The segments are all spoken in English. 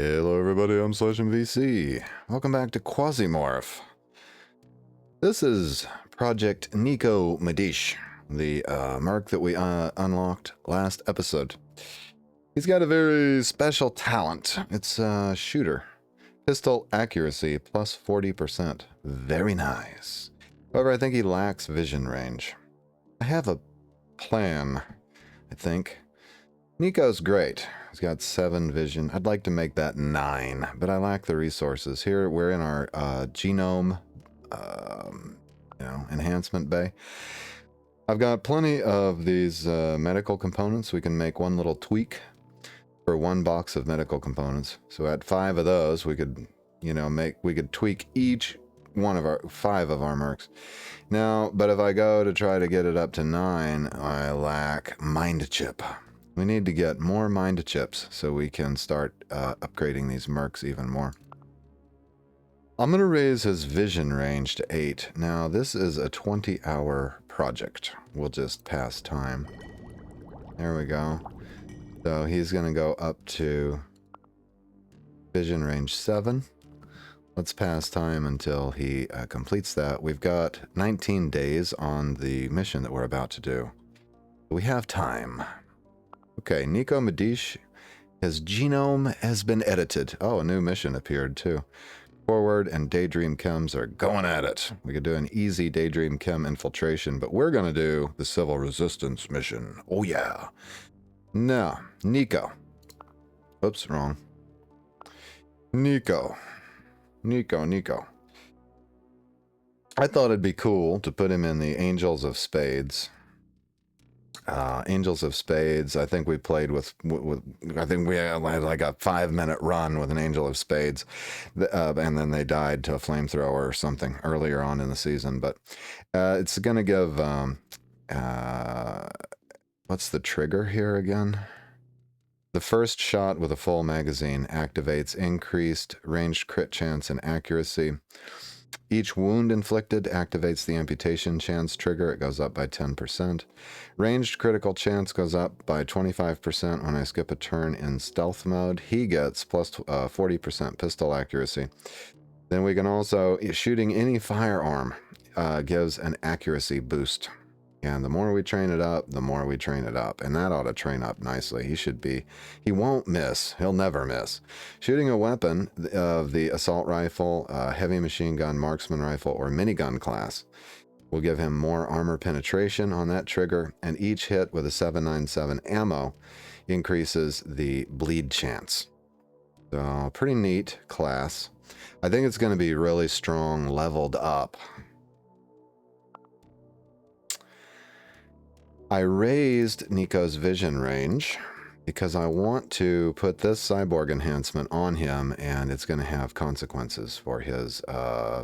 Hello everybody, I'm /MVC. Welcome back to Quasimorph. This is Project Nico Medish, the merc that we unlocked last episode. He's got a very special talent. It's shooter. Pistol accuracy plus 40%. Very nice. However, I think he lacks vision range. I have a plan, I think. Nico's great. He's got 7 vision. I'd like to make that 9, but I lack the resources. Here we're in our genome, enhancement bay. I've got plenty of these medical components. We can make one little tweak for 1 box of medical components. So at 5 of those, we could, we could tweak each one of our 5 of our mercs. Now, but if I go to try to get it up to 9, I lack mind chip. We need to get more mind chips so we can start upgrading these mercs even more. I'm going to raise his vision range to 8. Now, this is a 20-hour project. We'll just pass time. There we go. So he's going to go up to vision range 7. Let's pass time until he completes that. We've got 19 days on the mission that we're about to do. We have time. Okay, Nico Medish, his genome has been edited. Oh, a new mission appeared too. Forward and Daydream Chems are going at it. We could do an easy Daydream Chem infiltration, but we're going to do the Civil Resistance mission. Oh yeah. Now, Nico. Oops, wrong. Nico. I thought it'd be cool to put him in the Angels of Spades. Angels of Spades, I think we played with I think we had like a 5-minute run with an Angel of Spades, and then they died to a flamethrower or something earlier on in the season. But it's going to give, what's the trigger here again? The first shot with a full magazine activates increased ranged crit chance and accuracy. Each wound inflicted activates the amputation chance trigger. It goes up by 10%. Ranged critical chance goes up by 25% when I skip a turn in stealth mode. He gets plus 40% pistol accuracy. Then we can also, shooting any firearm gives an accuracy boost. And the more we train it up, the more we train it up. And that ought to train up nicely. He won't miss. He'll never miss. Shooting a weapon of the assault rifle, heavy machine gun, marksman rifle, or minigun class will give him more armor penetration on that trigger. And each hit with a 797 ammo increases the bleed chance. So, pretty neat class. I think it's going to be really strong leveled up. I raised Nico's vision range because I want to put this cyborg enhancement on him, and it's going to have consequences for his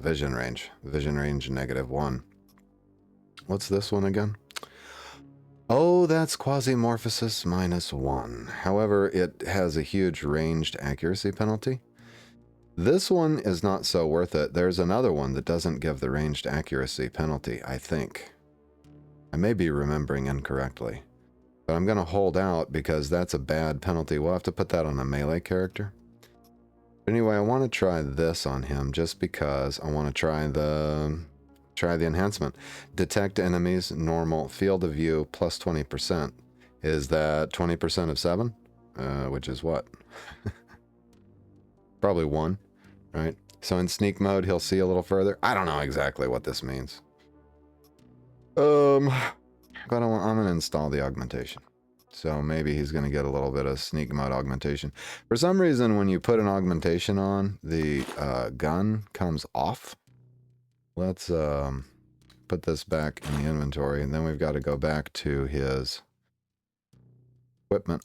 vision range. Vision range -1. What's this one again? Oh, that's Quasimorphosis -1. However, it has a huge ranged accuracy penalty. This one is not so worth it. There's another one that doesn't give the ranged accuracy penalty, I think. I may be remembering incorrectly, but I'm going to hold out because that's a bad penalty. We'll have to put that on a melee character. But anyway, I want to try this on him just because I want to try the enhancement. Detect enemies, normal, field of view, plus 20%. Is that 20% of 7? Which is what? Probably 1, right? So in sneak mode, he'll see a little further. I don't know exactly what this means. But I'm going to install the augmentation. So maybe he's going to get a little bit of sneak mode augmentation. For some reason, when you put an augmentation on, the gun comes off. Let's put this back in the inventory, and then we've got to go back to his equipment.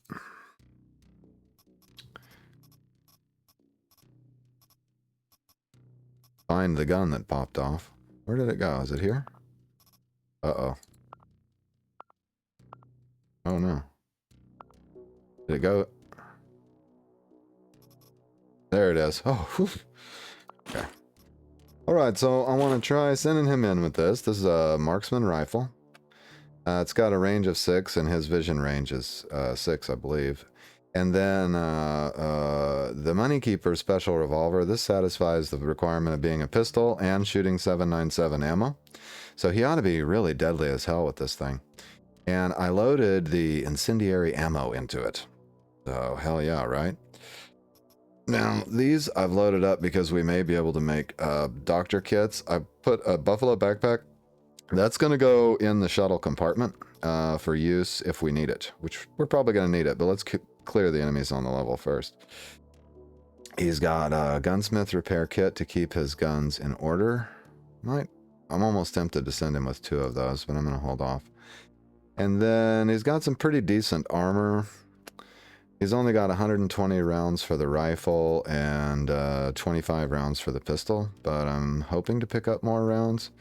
Find the gun that popped off. Where did it go? Is it here? Uh-oh. Oh, no. Did it go? There it is. Oh, whew. Okay. Alright, so I want to try sending him in with this. This is a marksman rifle. It's got a range of 6, and his vision range is 6, I believe. And then the Moneykeeper Special Revolver. This satisfies the requirement of being a pistol and shooting 7.97 ammo. So he ought to be really deadly as hell with this thing. And I loaded the incendiary ammo into it. So hell yeah, right? Now, these I've loaded up because we may be able to make doctor kits. I put a buffalo backpack. That's going to go in the shuttle compartment for use if we need it, which we're probably going to need it, but let's clear the enemies on the level first. He's got a gunsmith repair kit to keep his guns in order. I'm almost tempted to send him with 2 of those, but I'm going to hold off. And then he's got some pretty decent armor. He's only got 120 rounds for the rifle and 25 rounds for the pistol, but I'm hoping to pick up more rounds.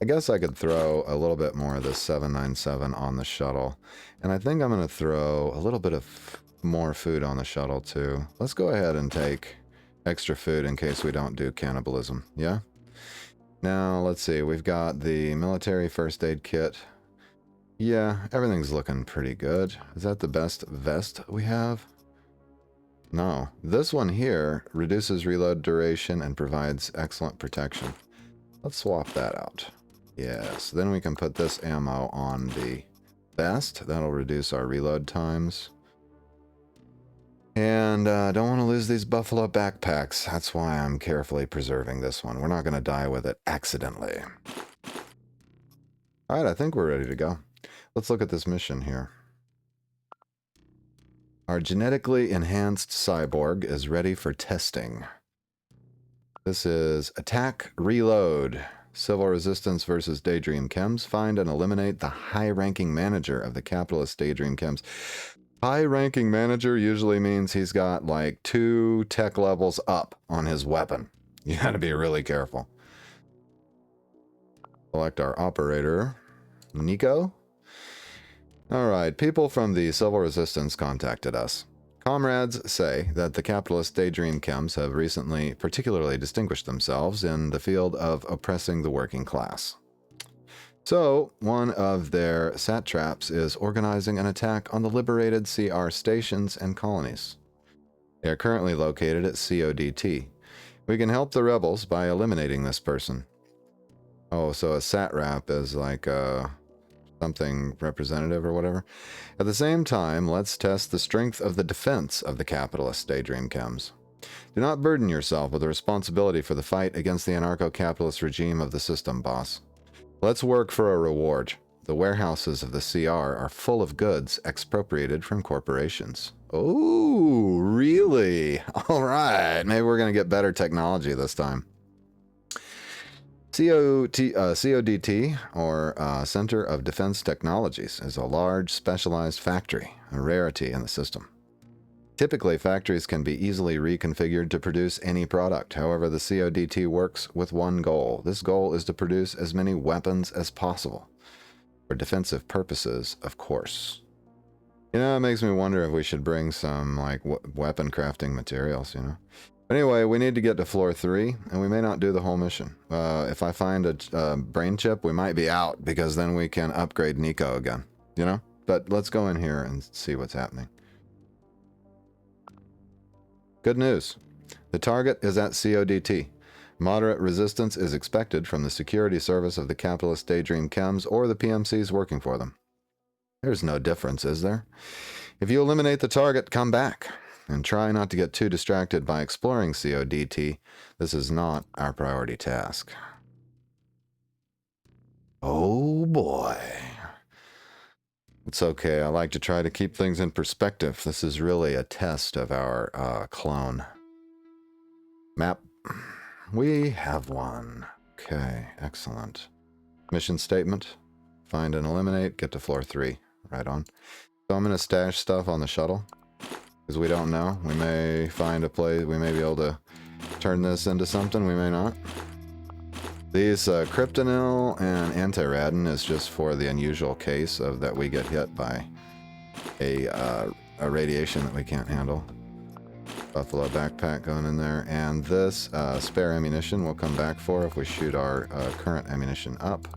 I guess I could throw a little bit more of this 7.97 on the shuttle. And I think I'm going to throw a little bit of more food on the shuttle too. Let's go ahead and take extra food in case we don't do cannibalism, yeah? Now, let's see. We've got the military first aid kit. Yeah, everything's looking pretty good. Is that the best vest we have? No. This one here reduces reload duration and provides excellent protection. Let's swap that out. Yes, then we can put this ammo on the vest. That'll reduce our reload times. And don't want to lose these buffalo backpacks. That's why I'm carefully preserving this one. We're not going to die with it accidentally. All right, I think we're ready to go. Let's look at this mission here. Our genetically enhanced cyborg is ready for testing. This is Attack Reload. Civil Resistance versus Daydream Chems. Find and eliminate the high-ranking manager of the capitalist Daydream Chems. High-ranking manager usually means he's got like 2 tech levels up on his weapon. You gotta be really careful. Select our operator, Nico. Alright, people from the Civil Resistance contacted us. Comrades say that the capitalist Daydream Chems have recently particularly distinguished themselves in the field of oppressing the working class. So, one of their satraps is organizing an attack on the liberated CR stations and colonies. They are currently located at CODT. We can help the rebels by eliminating this person. Oh, so a satrap is like something representative or whatever. At the same time, let's test the strength of the defense of the capitalist Daydream Chems. Do not burden yourself with the responsibility for the fight against the anarcho-capitalist regime of the system, boss. Let's work for a reward. The warehouses of the CR are full of goods expropriated from corporations. Oh, really? All right. Maybe we're going to get better technology this time. CODT, or Center of Defense Technologies, is a large, specialized factory, a rarity in the system. Typically, factories can be easily reconfigured to produce any product. However, the CODT works with one goal. This goal is to produce as many weapons as possible. For defensive purposes, of course. You know, it makes me wonder if we should bring some, like, weapon crafting materials, you know? Anyway, we need to get to floor 3, and we may not do the whole mission. If I find a brain chip, we might be out, because then we can upgrade Nico again, you know? But let's go in here and see what's happening. Good news. The target is at CODT. Moderate resistance is expected from the security service of the capitalist Daydream Chems or the PMCs working for them. There's no difference, is there? If you eliminate the target, come back. And try not to get too distracted by exploring CODT. This is not our priority task. Oh boy. It's okay. I like to try to keep things in perspective. This is really a test of our clone. Map. We have one. Okay, excellent. Mission statement. Find and eliminate. Get to floor 3. Right on. So I'm going to stash stuff on the shuttle. Because we don't know. We may find a place. We may be able to turn this into something. We may not. These kryptonil and antiradin is just for the unusual case of that we get hit by a radiation that we can't handle. Buffalo backpack going in there. And this spare ammunition we'll come back for if we shoot our current ammunition up.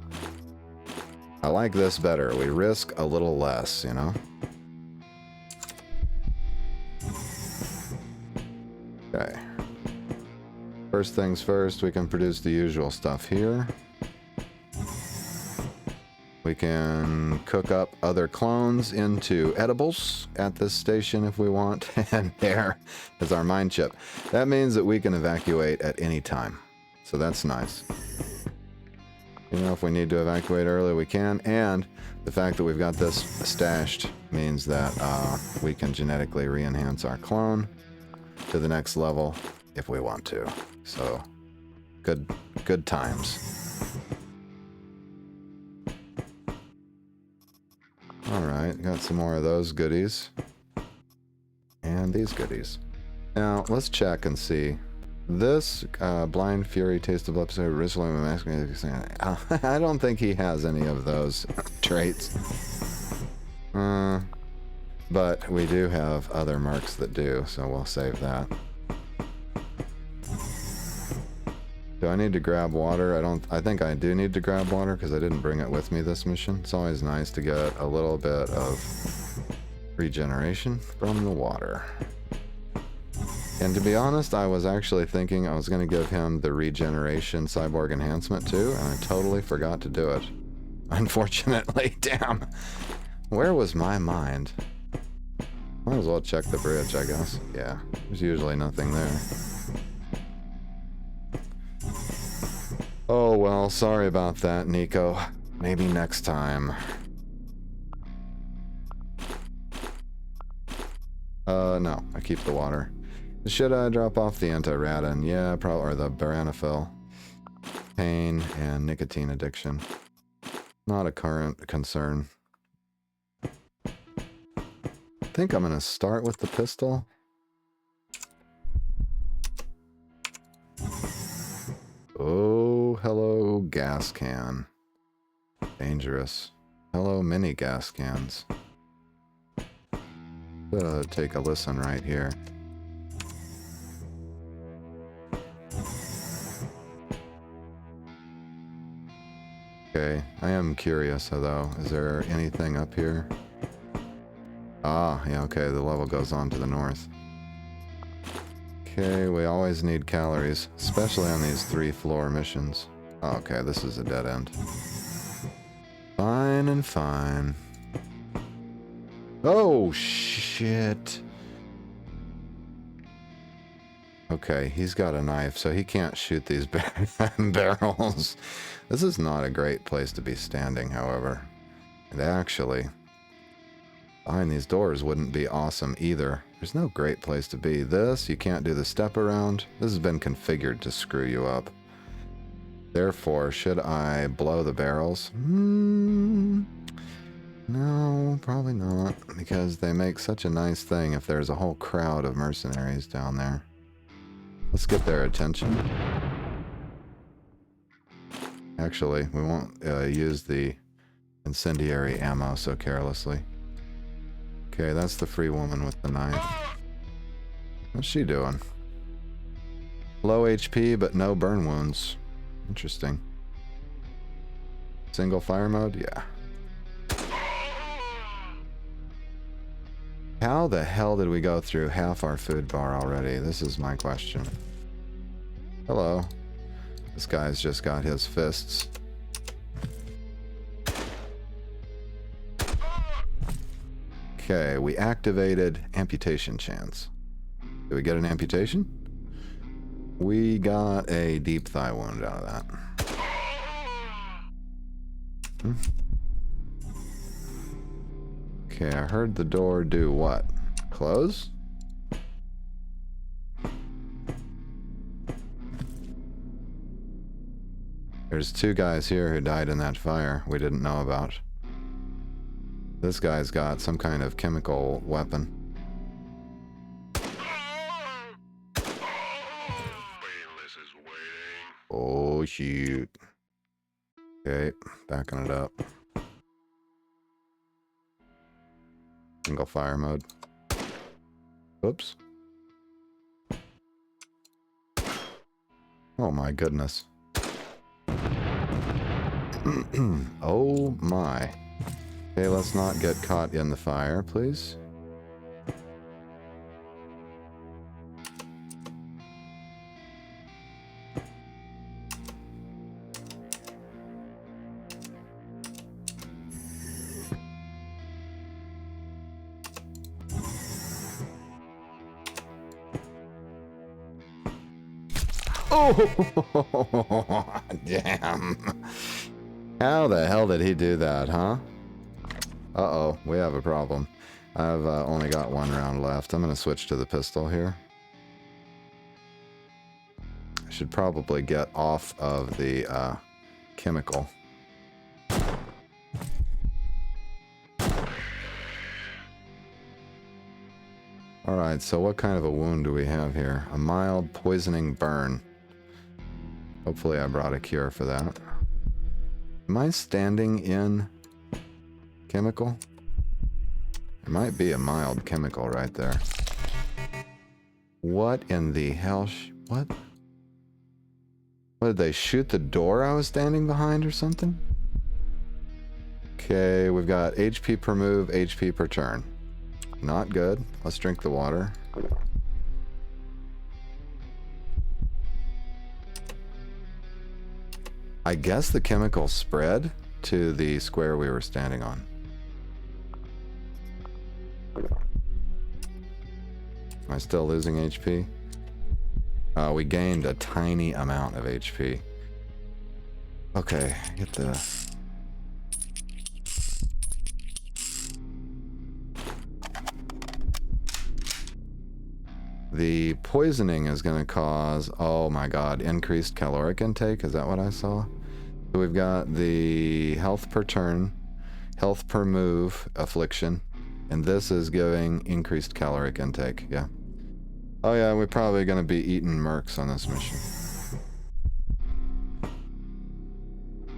I like this better. We risk a little less, you know? Okay. First things first, we can produce the usual stuff here. We can cook up other clones into edibles at this station if we want, and there is our mine chip. That means that we can evacuate at any time, so that's nice. You know, if we need to evacuate early, we can, and the fact that we've got this stashed means that we can genetically re-enhance our clone to the next level if we want to. So, good times. Alright, got some more of those goodies. And these goodies. Now, let's check and see. This Blind Fury Taste of Blood originally I don't think he has any of those traits. But we do have other mercs that do, so we'll save that. Do I need to grab water? I think I do need to grab water because I didn't bring it with me this mission. It's always nice to get a little bit of regeneration from the water. And to be honest, I was actually thinking I was going to give him the regeneration cyborg enhancement too, and I totally forgot to do it. Unfortunately, damn. Where was my mind? Might as well check the bridge, I guess. Yeah, there's usually nothing there. Oh well, sorry about that, Nico. Maybe next time. No, I keep the water. Should I drop off the anti-radon? Yeah, probably, or the baranophyll. Pain and nicotine addiction. Not a current concern. I think I'm gonna start with the pistol. Oh, hello, gas can. Dangerous. Hello, mini gas cans. Take a listen right here. Okay, I am curious though. Is there anything up here? Ah, yeah, okay, the level goes on to the north. Okay, we always need calories, especially on these 3-floor missions. Oh, okay, this is a dead end. Fine and fine. Oh, shit. Okay, he's got a knife, so he can't shoot these barrels. This is not a great place to be standing, however. And actually, behind these doors wouldn't be awesome either. There's no great place to be. This, you can't do the step around. This has been configured to screw you up. Therefore, should I blow the barrels? No, probably not, because they make such a nice thing if there's a whole crowd of mercenaries down there. Let's get their attention. Actually, we won't use the incendiary ammo so carelessly. Okay, that's the free woman with the knife. What's she doing? Low HP, but no burn wounds. Interesting. Single fire mode? Yeah. How the hell did we go through half our food bar already? This is my question. Hello. This guy's just got his fists. Okay, we activated amputation chance. Did we get an amputation? We got a deep thigh wound out of that. Okay, I heard the door do what? Close? There's 2 guys here who died in that fire we didn't know about. This guy's got some kind of chemical weapon. Oh, shoot. Okay, backing it up. Single fire mode. Oops. Oh my goodness. Oh my. Okay, let's not get caught in the fire, please. Oh, damn. How the hell did he do that, huh? Uh-oh, we have a problem. I've only got one round left. I'm going to switch to the pistol here. I should probably get off of the chemical. Alright, so what kind of a wound do we have here? A mild poisoning burn. Hopefully I brought a cure for that. Am I standing in chemical? There might be a mild chemical right there. What in the hell? What? What, did they shoot the door I was standing behind or something? Okay, we've got HP per move, HP per turn. Not good. Let's drink the water. I guess the chemical spread to the square we were standing on. Am I still losing HP? We gained a tiny amount of HP. Okay, get the... The poisoning is going to cause, oh my god, increased caloric intake. Is that what I saw? So we've got the health per turn, health per move, affliction, and this is giving increased caloric intake. Yeah. Oh yeah, we're probably going to be eating mercs on this mission.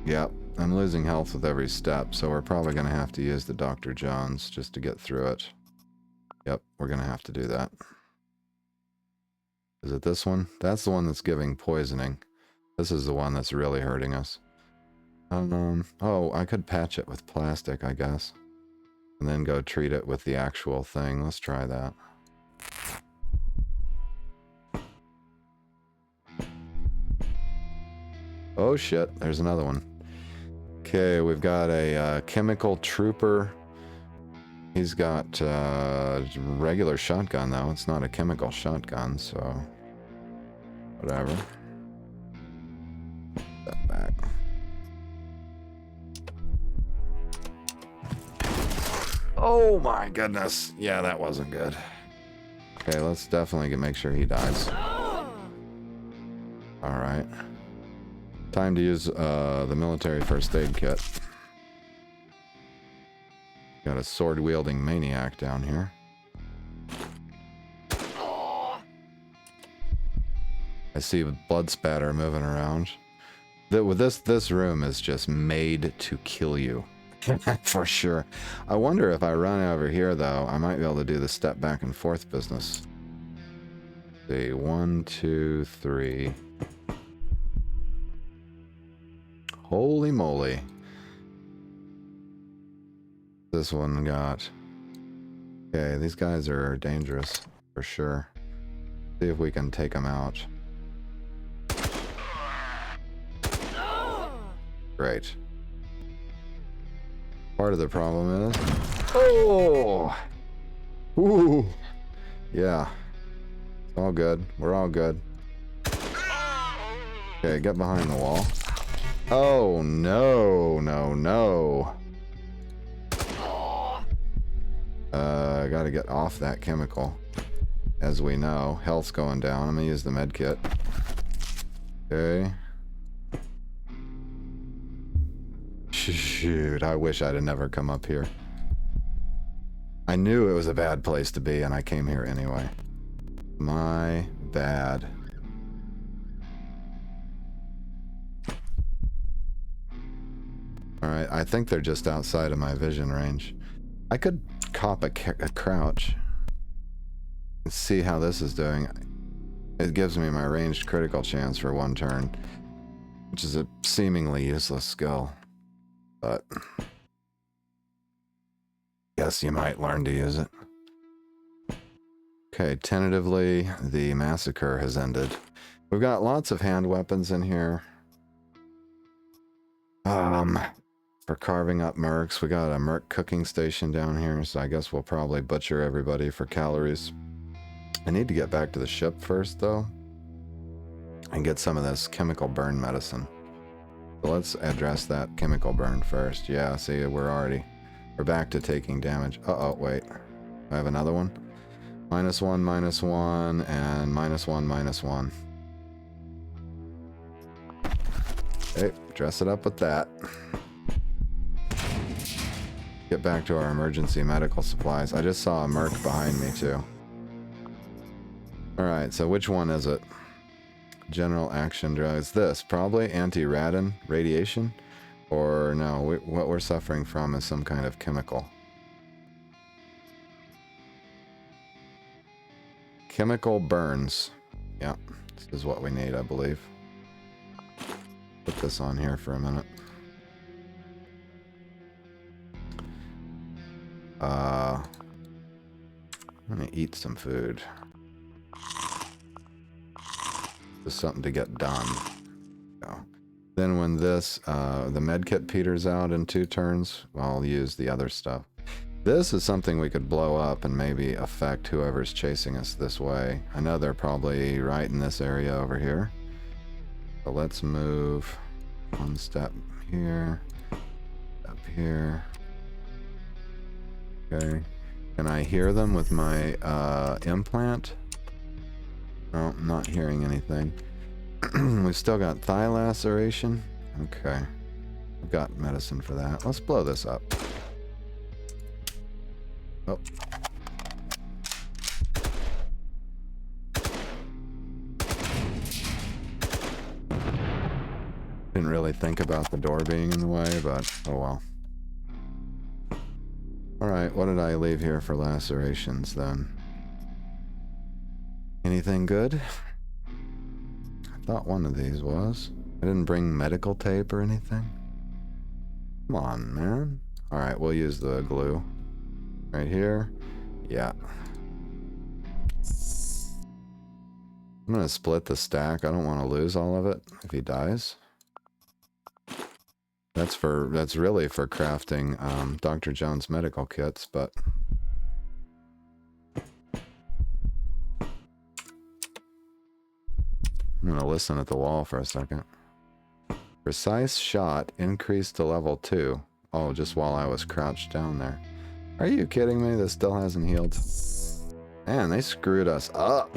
Yep, I'm losing health with every step, so we're probably going to have to use the Dr. Jones just to get through it. Yep, we're going to have to do that. Is it this one? That's the one that's giving poisoning. This is the one that's really hurting us. Oh, I could patch it with plastic, I guess. And then go treat it with the actual thing. Let's try that. Oh shit, there's another one. Okay, we've got a chemical trooper. He's got regular shotgun though. It's not a chemical shotgun, so... whatever. Step back. Oh my goodness. Yeah, that wasn't good. Okay, let's definitely make sure he dies. Alright. Time to use the military first aid kit. Got a sword-wielding maniac down here. I see blood spatter moving around. This room is just made to kill you. For sure. I wonder if I run over here, though, I might be able to do the step back and forth business. Let's see, 1, 2, 3. Holy moly. This one got... Okay, these guys are dangerous, for sure. See if we can take them out. Great. Part of the problem is... Oh! Ooh! Yeah. It's all good. We're all good. Okay, get behind the wall. Oh, no, no, no. I gotta get off that chemical. As we know, health's going down. I'm gonna use the med kit. Okay. Shoot, I wish I'd have never come up here. I knew it was a bad place to be, and I came here anyway. My bad. Alright, I think they're just outside of my vision range. I could cop a crouch. And see how this is doing. It gives me my ranged critical chance for 1 turn. Which is a seemingly useless skill. But... guess you might learn to use it. Okay, tentatively, the massacre has ended. We've got lots of hand weapons in here. For carving up mercs. We got a merc cooking station down here, so I guess we'll probably butcher everybody for calories. I need to get back to the ship first, though. and get some of this chemical burn medicine. So let's address that chemical burn first. Yeah, see, we're back to taking damage. Uh-oh, wait. I have another one. -1, and -1. Okay, dress it up with that. Get back to our emergency medical supplies. I just saw a merc behind me, too. Alright, so which one is it? General action drugs. This, probably anti-radon radiation? Or no, what we're suffering from is some kind of chemical. Chemical burns. Yeah, this is what we need, I believe. Put this on here for a minute. I'm gonna eat some food. Just something to get done. So, then when this, the medkit peters out in 2 turns, I'll use the other stuff. This is something we could blow up and maybe affect whoever's chasing us this way. I know they're probably right in this area over here. So let's move 1 step here, up here. Okay. Can I hear them with my implant? No, I'm not hearing anything. We've still got thigh laceration. Okay. I've got medicine for that. Let's blow this up. Oh. Didn't really think about the door being in the way, but oh well. Alright, what did I leave here for lacerations then? Anything good? I thought one of these was. I didn't bring medical tape or anything. Come on, man. Alright, we'll use the glue. Right here. Yeah. I'm gonna split the stack. I don't want to lose all of it if he dies. That's really for crafting Dr. Jones medical kits, but I'm gonna listen at the wall for a second. Precise shot increased to level 2. Oh, just while I was crouched down there. Are you kidding me? This still hasn't healed. Man, they screwed us up.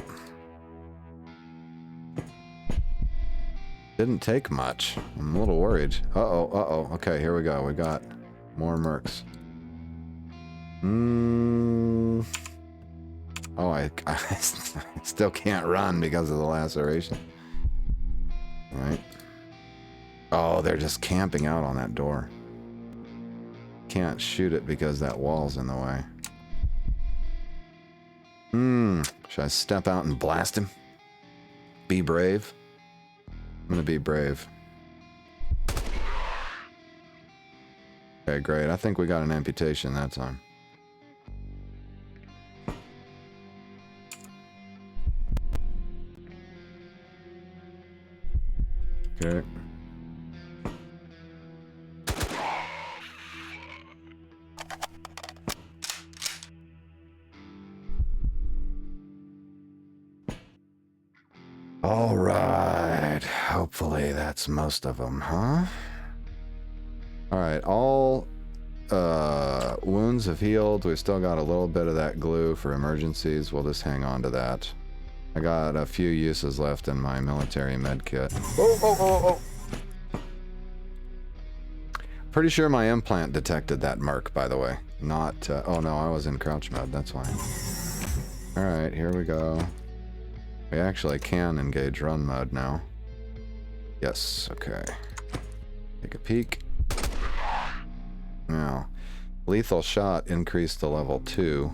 Didn't take much. I'm a little worried. Uh-oh, uh-oh. Okay, here we go. We got more mercs. Oh, I still can't run because of the laceration. Right. Oh, they're just camping out on that door. Can't shoot it because that wall's in the way. Should I step out and blast him? Be brave? I'm gonna be brave. Okay, great. I think we got an amputation that time. Okay. All right. Hopefully that's most of them, huh? All right. All wounds have healed. We've still got a little bit of that glue for emergencies. We'll just hang on to that. I got a few uses left in my military med kit. Oh. Pretty sure my implant detected that merc, by the way. Not, oh no, I was in crouch mode. That's why. All right, here we go. We actually can engage run mode now. Yes, okay. Take a peek. Now, lethal shot increased to level 2.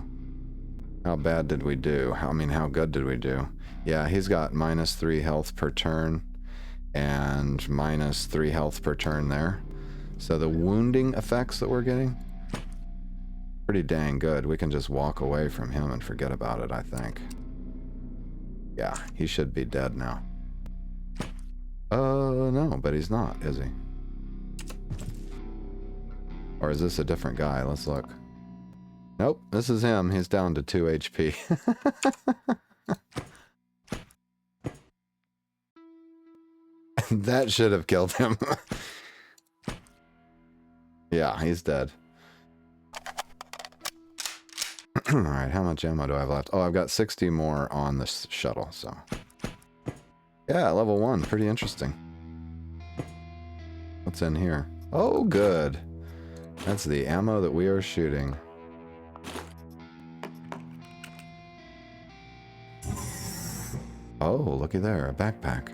How bad did we do? How good did we do? Yeah, he's got -3 health per turn and -3 health per turn there. So the wounding effects that we're getting, pretty dang good. We can just walk away from him and forget about it, I think. Yeah, he should be dead now. No, but he's not, is he? Or is this a different guy? Let's look. Nope, this is him. He's down to 2 HP. That should have killed him. Yeah, he's dead. Alright, how much ammo do I have left? Oh, I've got 60 more on this shuttle, so... Yeah, level 1. Pretty interesting. What's in here? Oh, good. That's the ammo that we are shooting. Oh, looky there. A backpack.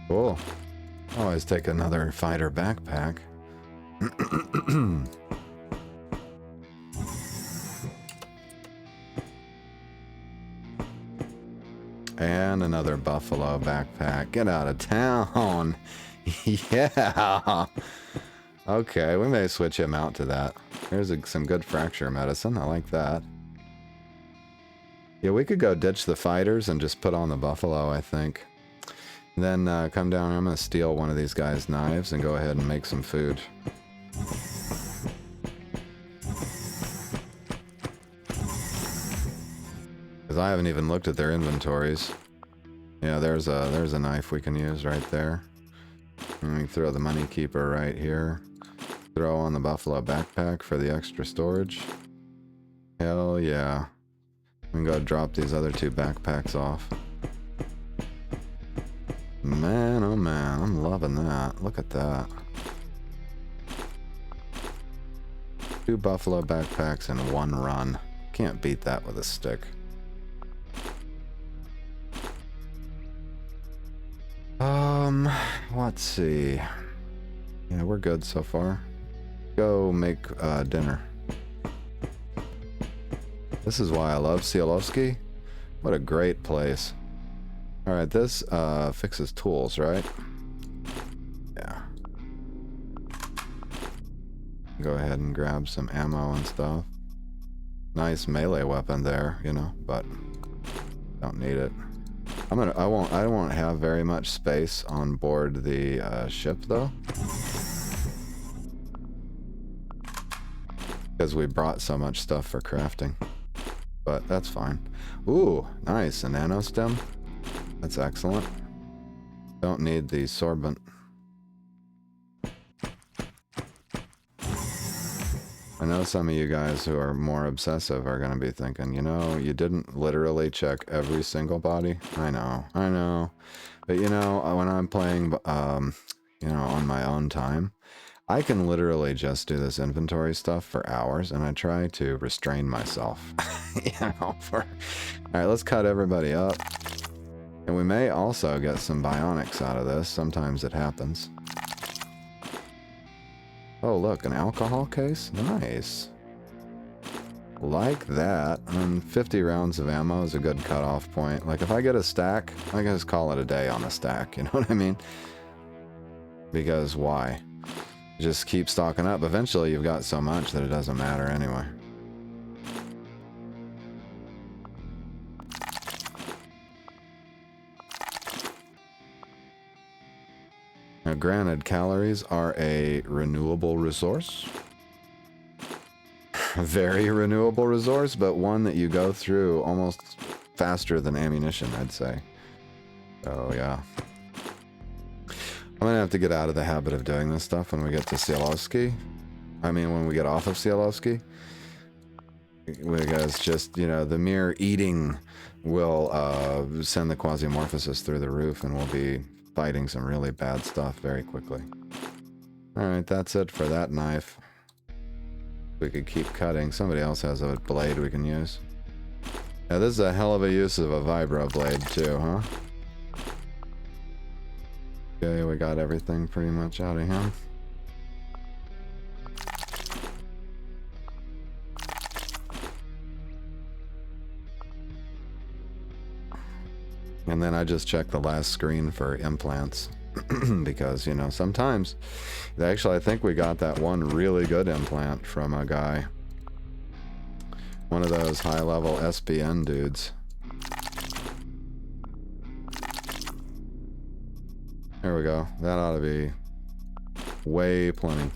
Cool. Always take another fighter backpack. And another buffalo backpack. Get out of town. Yeah. Okay, we may switch him out to that. Here's some good fracture medicine. I like that. Yeah, we could go ditch the fighters and just put on the buffalo, I think. Then come down. I'm going to steal one of these guys' knives and go ahead and make some food. Because I haven't even looked at their inventories. Yeah, there's a knife we can use right there. And we throw the money keeper right here. Throw on the buffalo backpack for the extra storage. Hell yeah. We can go drop these other 2 backpacks off. Man, oh man, I'm loving that. Look at that. 2 buffalo backpacks in 1 run. Can't beat that with a stick. Let's see. Yeah, we're good so far. Go make dinner. This is why I love Cielovsky. What a great place. Alright, this fixes tools, right? Yeah. Go ahead and grab some ammo and stuff. Nice melee weapon there, you know, but don't need it. I won't have very much space on board the ship though. Because we brought so much stuff for crafting. But that's fine. Ooh, nice, a nano stem. That's excellent. Don't need the sorbent. I know some of you guys who are more obsessive are going to be thinking, you know, you didn't literally check every single body. I know. But you know, when I'm playing, you know, on my own time, I can literally just do this inventory stuff for hours, and I try to restrain myself. You know, all right, let's cut everybody up. And we may also get some bionics out of this. Sometimes it happens. Oh, look, an alcohol case? Nice. Like that. And 50 rounds of ammo is a good cutoff point. Like, if I get a stack, I can just call it a day on a stack. You know what I mean? Because why? Just keep stocking up. Eventually, you've got so much that it doesn't matter anyway. Now, granted, calories are a renewable resource. A very renewable resource, but one that you go through almost faster than ammunition, I'd say. Oh, yeah. I'm going to have to get out of the habit of doing this stuff when we get to Cielovsky. I mean, when we get off of Cielovsky. Because just, you know, the mere eating will send the Quasimorphosis through the roof, and we'll be fighting some really bad stuff very quickly. Alright, that's it for that knife. We could keep cutting. Somebody else has a blade we can use. Yeah, this is a hell of a use of a vibro blade too, huh? Okay, we got everything pretty much out of him. And then I just check the last screen for implants. Because, you know, sometimes... Actually, I think we got that one really good implant from a guy. One of those high-level SPN dudes. There we go. That ought to be way plenty.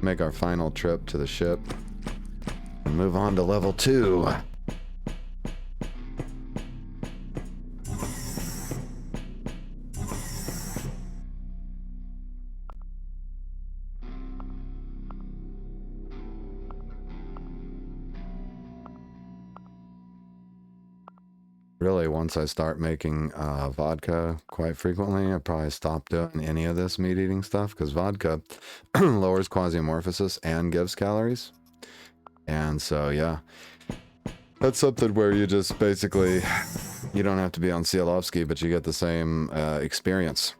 Make our final trip to the ship. And move on to level 2. Really, once I start making vodka quite frequently, I probably stop doing any of this meat eating stuff because vodka lowers quasimorphosis and gives calories. And so, yeah, that's something where you just basically, you don't have to be on Cielovsky, but you get the same experience.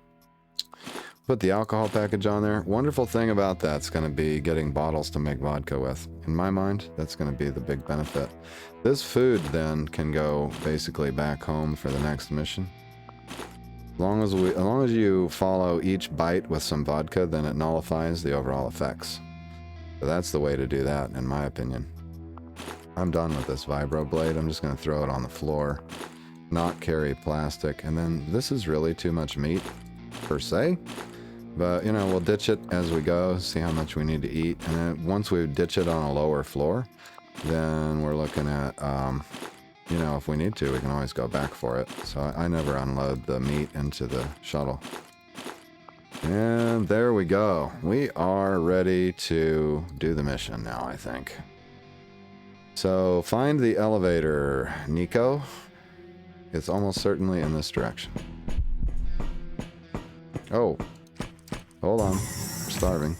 Put the alcohol package on there. Wonderful thing about that's going to be getting bottles to make vodka with. In my mind, that's going to be the big benefit. This food then can go basically back home for the next mission. As long as you follow each bite with some vodka, then it nullifies the overall effects. So that's the way to do that, in my opinion. I'm done with this vibro blade. I'm just going to throw it on the floor, not carry plastic. And then this is really too much meat, per se. But, you know, we'll ditch it as we go, see how much we need to eat. And then once we ditch it on a lower floor, then we're looking at, you know, if we need to, we can always go back for it. So I never unload the meat into the shuttle. And there we go. We are ready to do the mission now, I think. So find the elevator, Nico. It's almost certainly in this direction. Oh. Hold on. We're starving.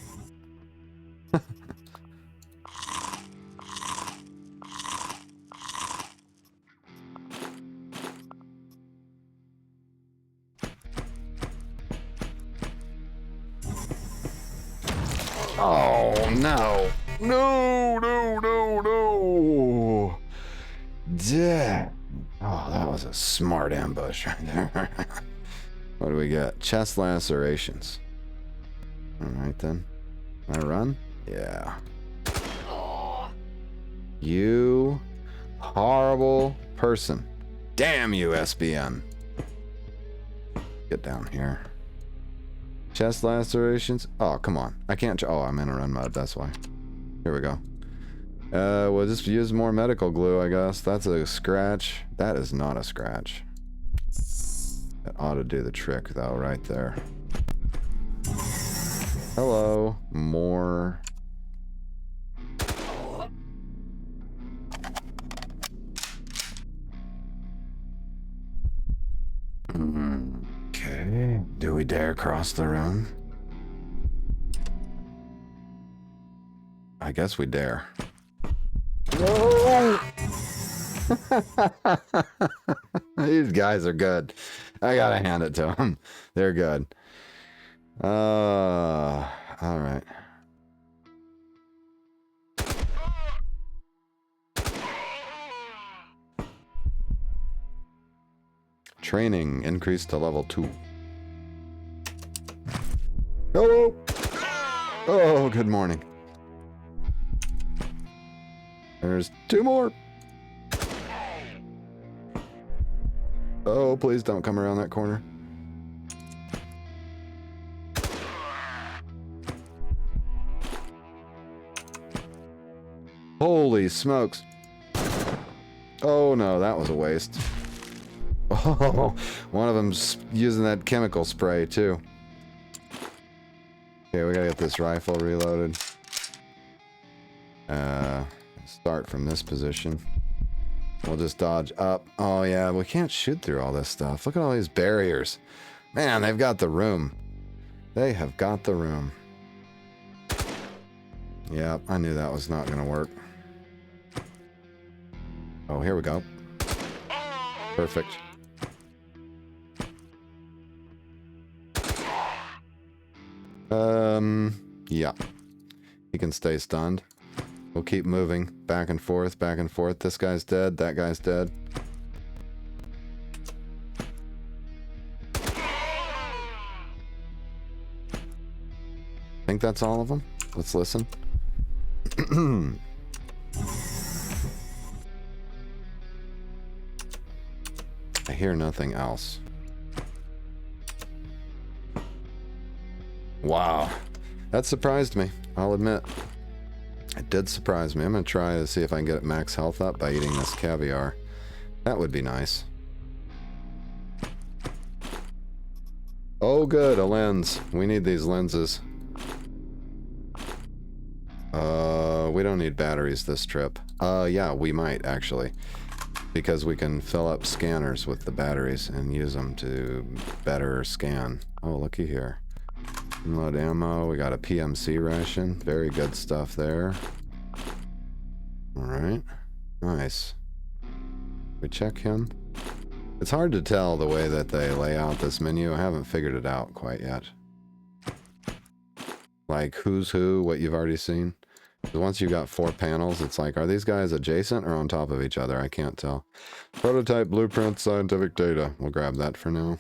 Oh, no. No, no, no, no. Duh. Oh, that was a smart ambush right there. What do we got? Chest lacerations. Alright then. Can I run? Yeah. You horrible person. Damn you, SBN. Get down here. Chest lacerations. Oh, come on. I can't. Oh, I'm in a run mode. That's why. Here we go. We'll just use more medical glue, I guess. That's a scratch. That is not a scratch. That ought to do the trick, though, right there. Hello. More. Okay. Do we dare cross the room? I guess we dare. No! These guys are good. I gotta hand it to them. They're good. All right. Training increased to level 2. Hello. Oh, good morning. There's 2 more. Oh, please don't come around that corner. Holy smokes. Oh no, that was a waste. Oh, one of them's using that chemical spray too. Okay, we gotta get this rifle reloaded. Start from this position. We'll just dodge up. Oh yeah, we can't shoot through all this stuff. Look at all these barriers. Man, they've got the room. They have got the room. Yeah, I knew that was not gonna work. Oh, here we go. Perfect. Yeah. He can stay stunned. We'll keep moving back and forth, back and forth. This guy's dead, that guy's dead. Think that's all of them? Let's listen. I hear nothing else. Wow. That surprised me, I'll admit. It did surprise me. I'm going to try to see if I can get max health up by eating this caviar. That would be nice. Oh good, a lens. We need these lenses. We don't need batteries this trip. Yeah, we might, actually. because we can fill up scanners with the batteries and use them to better scan. Oh, looky here. Unload ammo. We got a PMC ration. Very good stuff there. All right. Nice. We check him. It's hard to tell the way that they lay out this menu. I haven't figured it out quite yet. Like who's who, what you've already seen. Once you've got 4 panels, it's like, are these guys adjacent or on top of each other? I can't tell. Prototype, blueprint, scientific data. We'll grab that for now.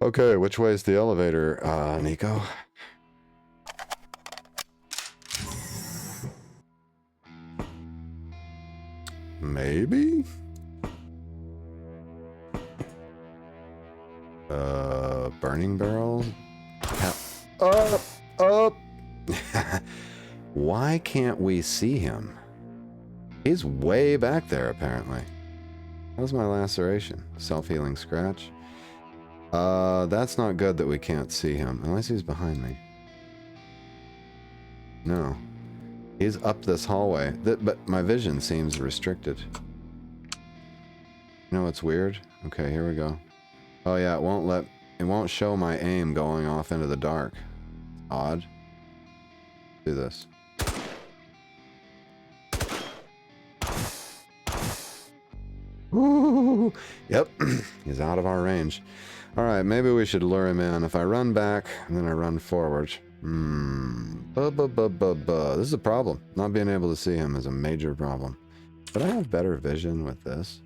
Okay, which way is the elevator, Nico? Maybe? Burning barrel? Up! Up! Why can't we see him? He's way back there, apparently. How's my laceration? Self-healing scratch. That's not good that we can't see him. Unless he's behind me. No. He's up this hallway. But my vision seems restricted. You know what's weird? Okay, here we go. Oh yeah, it won't show my aim going off into the dark. Odd. Do this. Ooh, yep, he's out of our range. All right, maybe we should lure him in. If I run back and then I run forward. This is a problem. Not being able to see him is a major problem. But I have better vision with this.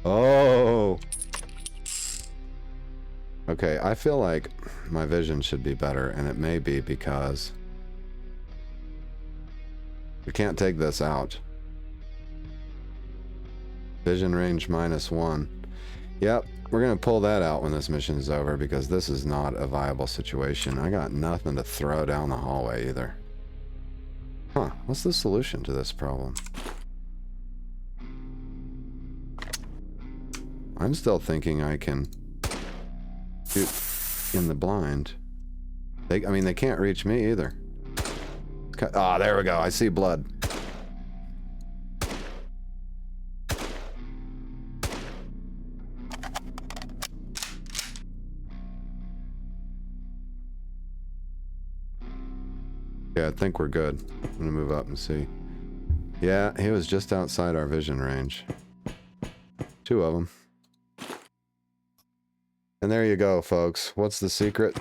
Oh! Okay, I feel like my vision should be better, and it may be because we can't take this out. Vision range -1. Yep, we're gonna pull that out when this mission is over, because this is not a viable situation. I got nothing to throw down the hallway either. Huh, what's the solution to this problem? I'm still thinking I can shoot in the blind. I mean, they can't reach me either. Ah, there we go. I see blood. Yeah, I think we're good. I'm gonna move up and see. Yeah, he was just outside our vision range. 2 of them. And there you go, folks. What's the secret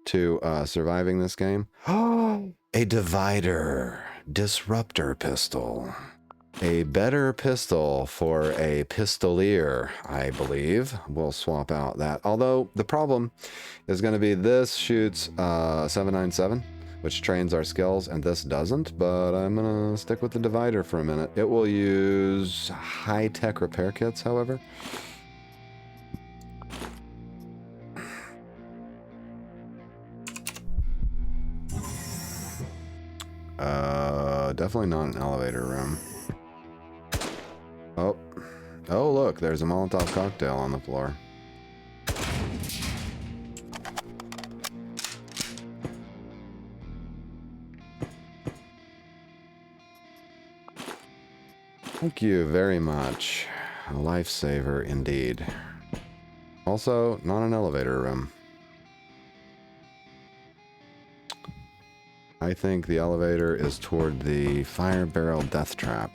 to surviving this game? Oh, a divider. Disruptor pistol. A better pistol for a pistolier, I believe. We'll swap out that. Although, the problem is going to be this shoots 797, which trains our skills, and this doesn't. But I'm going to stick with the divider for a minute. It will use high-tech repair kits, however. Definitely not an elevator room. Oh. Oh, look, there's a Molotov cocktail on the floor. Thank you very much. A lifesaver indeed. Also, not an elevator room. I think the elevator is toward the fire barrel death trap.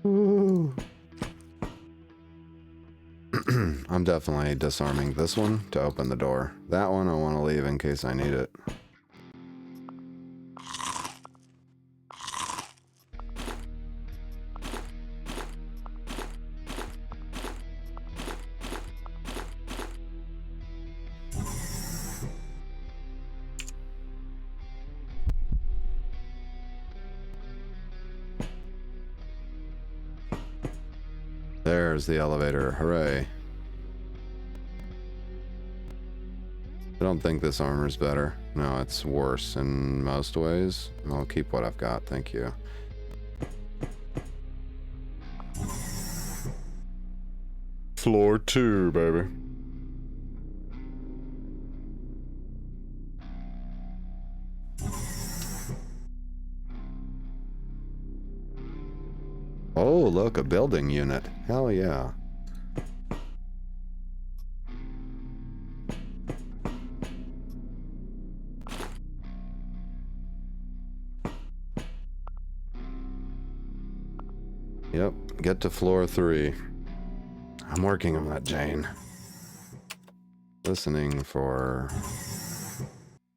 Ooh. I'm definitely disarming this one to open the door. That one I want to leave in case I need it. There's the elevator. Hooray. I don't think this armor's better. No, it's worse in most ways. I'll keep what I've got, thank you. Floor 2, baby. Oh, look, a building unit. Hell yeah. Yep, get to floor 3. I'm working on that, Jane. Listening for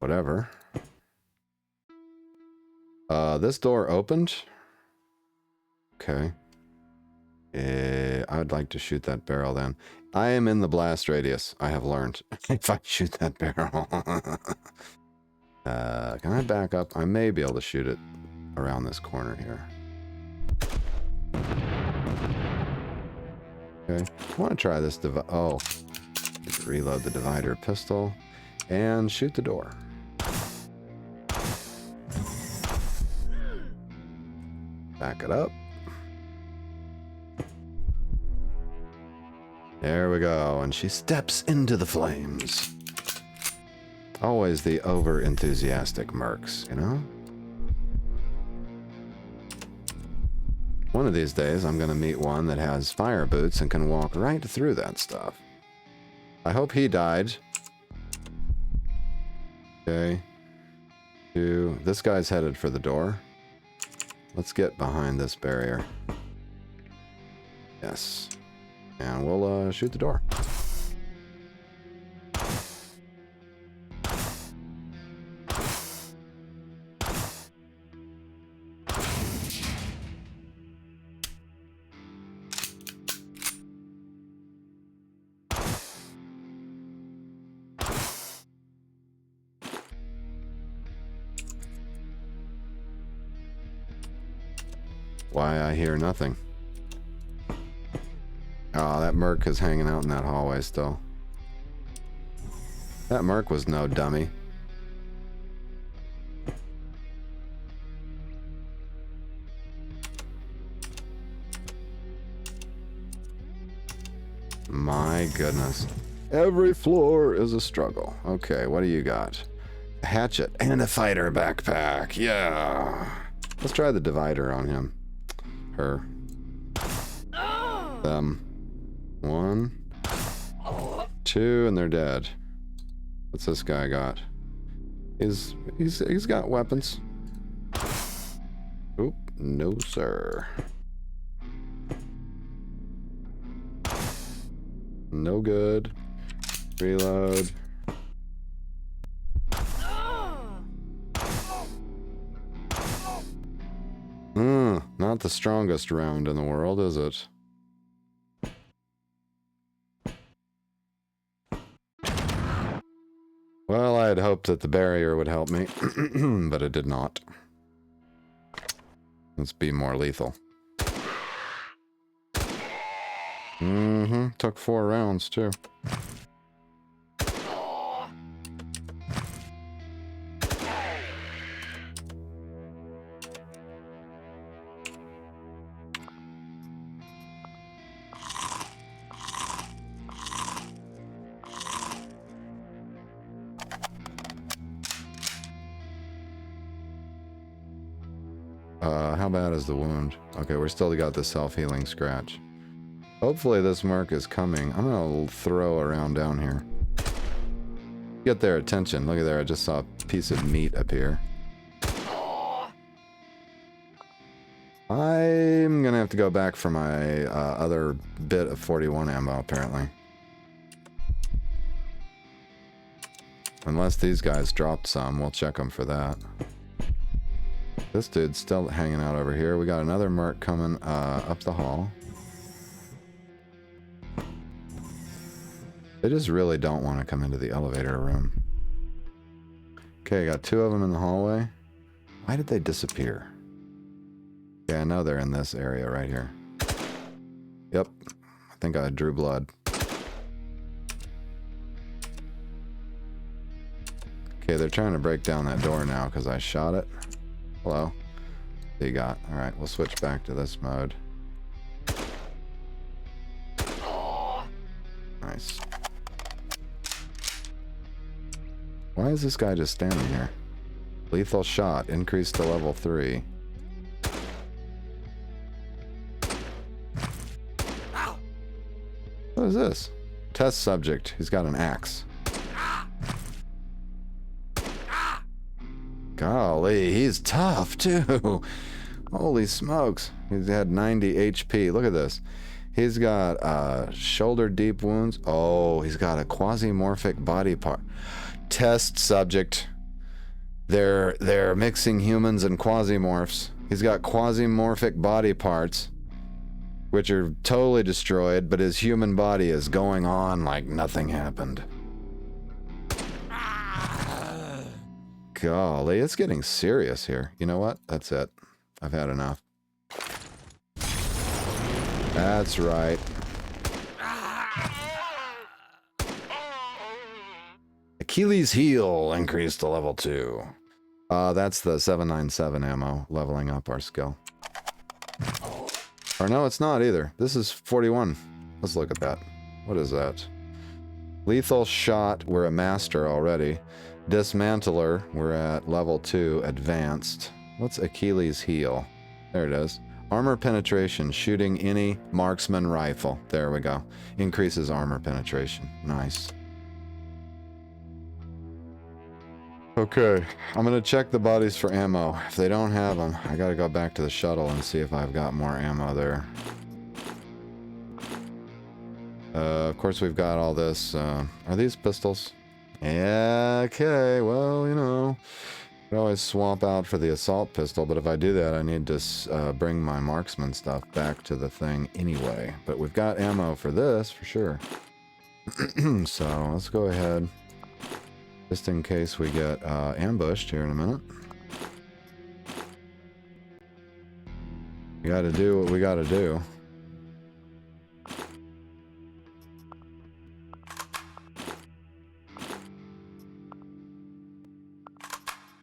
whatever. This door opened. Okay. I'd like to shoot that barrel then. I am in the blast radius, I have learned. If I shoot that barrel. Can I back up? I may be able to shoot it around this corner here. Okay. I want to try this oh. Reload the divider pistol. And shoot the door. Back it up. There we go, and she steps into the flames. Always the over-enthusiastic mercs, you know? One of these days, I'm gonna meet one that has fire boots and can walk right through that stuff. I hope he died. Okay. This guy's headed for the door. Let's get behind this barrier. Yes. And we'll shoot the door. Why I hear nothing. Oh, that merc is hanging out in that hallway still. That merc was no dummy. My goodness. Every floor is a struggle. Okay, what do you got? A hatchet and a fighter backpack. Yeah. Let's try the divider on him. Her. Them. 1, 2, and they're dead. What's this guy got? He's got weapons. Oop, no sir. No good. Reload. Not the strongest round in the world, is it? Well, I had hoped that the barrier would help me, but it did not. Let's be more lethal. Took 4 rounds, too. How bad is the wound? Okay, we're still got the self-healing scratch. Hopefully this mark is coming. I'm gonna throw around down here. Get their attention. Look at there, I just saw a piece of meat appear. I'm gonna have to go back for my other bit of 41 ammo, apparently. Unless these guys dropped some, we'll check them for that. This dude's still hanging out over here. We got another merc coming up the hall. They just really don't want to come into the elevator room. Okay, got 2 of them in the hallway. Why did they disappear? Yeah, I know they're in this area right here. Yep, I think I drew blood. Okay, they're trying to break down that door now because I shot it. Hello. What do you got? Alright, we'll switch back to this mode. Nice. Why is this guy just standing here? Lethal shot, increased to level 3. What is this? Test subject. He's got an axe. Golly, he's tough too. Holy smokes. He's had 90 HP. Look at this. He's got shoulder deep wounds. Oh, he's got a quasimorphic body part. Test subject. They're mixing humans and quasimorphs. He's got quasimorphic body parts, which are totally destroyed, but his human body is going on like nothing happened. Golly, it's getting serious here. You know what? That's it. I've had enough. That's right. Achilles heel increased to level 2. That's the 797 ammo, leveling up our skill. Or no, it's not either. This is 41. Let's look at that. What is that? Lethal shot, we're a master already. Dismantler, we're at level 2, advanced. What's Achilles heel? There it is. Armor penetration, shooting any marksman rifle. There we go. Increases armor penetration. Nice. Okay, I'm gonna check the bodies for ammo. If they don't have them, I gotta go back to the shuttle and see if I've got more ammo there. Of course we've got all this. Are these pistols? Yeah, okay, well, you know, I could always swap out for the assault pistol, but if I do that, I need to bring my marksman stuff back to the thing anyway. But we've got ammo for this, for sure. So, let's go ahead. Just in case we get ambushed here in a minute. We gotta do what we gotta do.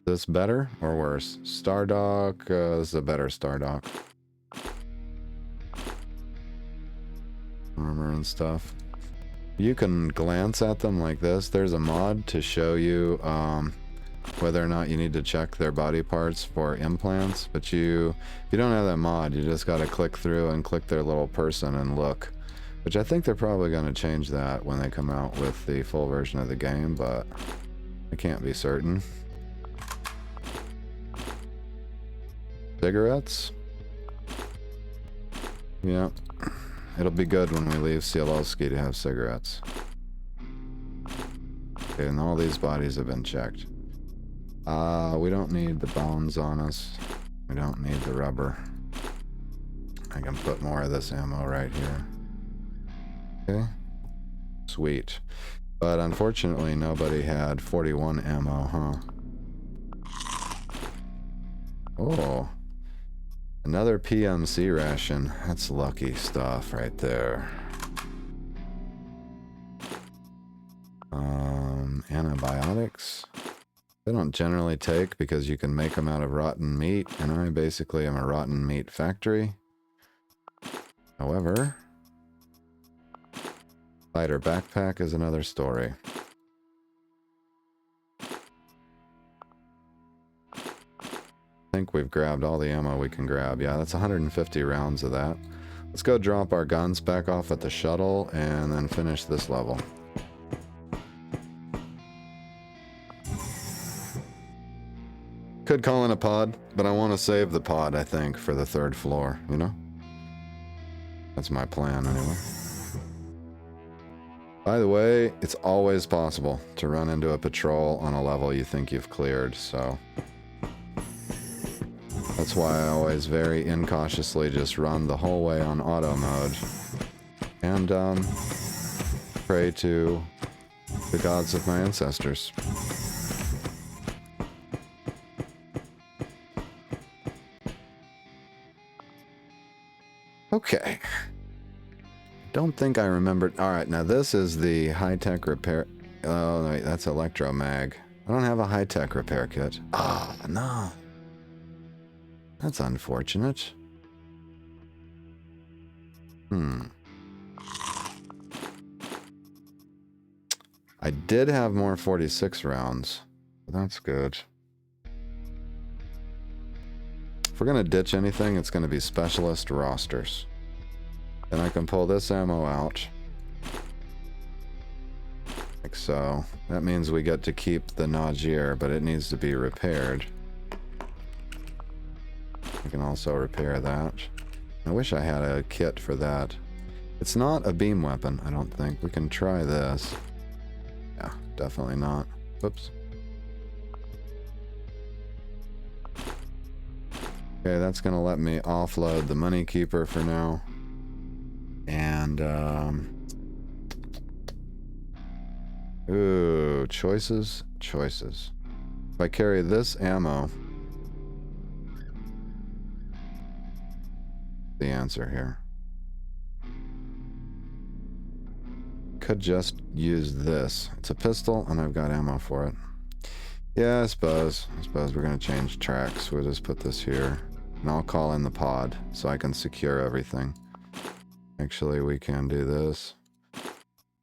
This better or worse? Stardock, this is a better Stardock. Armor and stuff. You can glance at them like this. There's a mod to show you whether or not you need to check their body parts for implants, but if you don't have that mod, you just gotta click through and click their little person and look, which I think they're probably gonna change that when they come out with the full version of the game, but I can't be certain. Cigarettes? Yeah. It'll be good when we leave Sielowski to have cigarettes. Okay, and all these bodies have been checked. We don't need the bones on us. We don't need the rubber. I can put more of this ammo right here. Okay. Sweet. But unfortunately, nobody had 41 ammo, huh? Oh. Another PMC ration. That's lucky stuff right there. Antibiotics. They don't generally take because you can make them out of rotten meat, and I basically am a rotten meat factory. However, lighter backpack is another story. I think we've grabbed all the ammo we can grab. Yeah, that's 150 rounds of that. Let's go drop our guns back off at the shuttle and then finish this level. Could call in a pod, but I want to save the pod, I think, for the 3rd floor, you know? That's my plan, anyway. By the way, it's always possible to run into a patrol on a level you think you've cleared, so... That's why I always very incautiously just run the whole way on auto mode. And, pray to the gods of my ancestors. Okay. Don't think I remembered. Alright, now this is the high-tech repair... Oh, wait, that's electromag. I don't have a high-tech repair kit. Ah, no. That's unfortunate. I did have more 46 rounds. That's good. If we're going to ditch anything, it's going to be specialist rosters. And I can pull this ammo out. Like so. That means we get to keep the Nagier, but it needs to be repaired. We can also repair that. I wish I had a kit for that. It's not a beam weapon, I don't think. We can try this. Yeah, definitely not. Whoops. Okay, that's going to let me offload the Money Keeper for now. And, ooh, choices. Choices. If I carry this ammo... the answer here. Could just use this. It's a pistol, and I've got ammo for it. Yeah, I suppose we're going to change tracks. We'll just put this here. And I'll call in the pod, so I can secure everything. Actually, we can do this.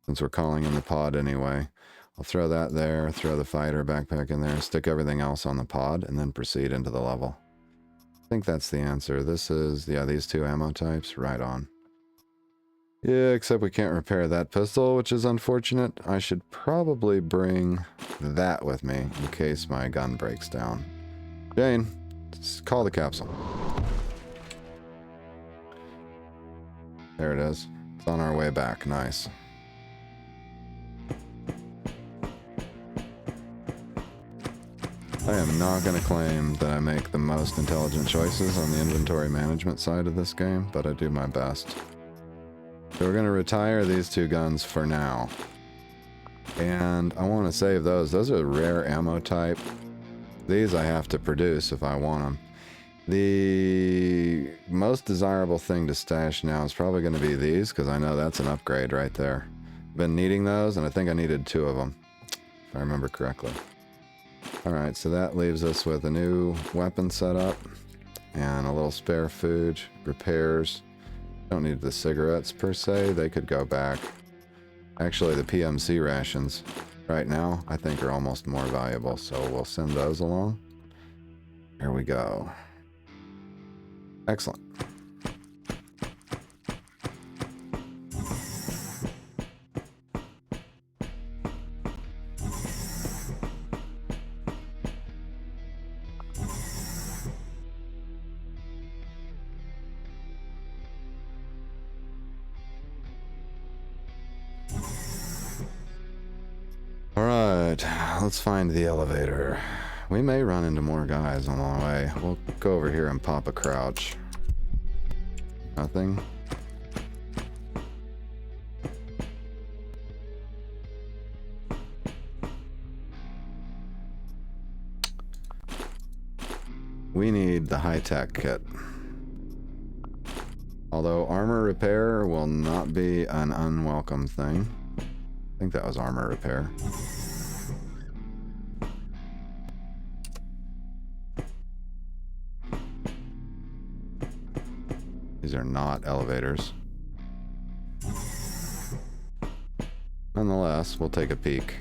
Since we're calling in the pod anyway. I'll throw that there, throw the fighter backpack in there, stick everything else on the pod, and then proceed into the level. I think that's the answer. This is, yeah, these two ammo types, right on. Yeah, except we can't repair that pistol, which is unfortunate. I should probably bring that with me in case my gun breaks down. Jane, let's call the capsule. There it is. It's on our way back. Nice. I am not going to claim that I make the most intelligent choices on the inventory management side of this game, but I do my best. So we're going to retire these two guns for now. And I want to save those. Those are rare ammo type. These I have to produce if I want them. The most desirable thing to stash now is probably going to be these, because I know that's an upgrade right there. Been needing those, and I think I needed 2 of them, if I remember correctly. Alright, so that leaves us with a new weapon setup and a little spare food, repairs. Don't need the cigarettes per se, they could go back. Actually, the PMC rations right now I think are almost more valuable, so we'll send those along. Here we go. Excellent. Alright, let's find the elevator. We may run into more guys on the way. We'll go over here and pop a crouch. Nothing. We need the high-tech kit. Although armor repair will not be an unwelcome thing. I think that was armor repair. These are not elevators. Nonetheless, we'll take a peek.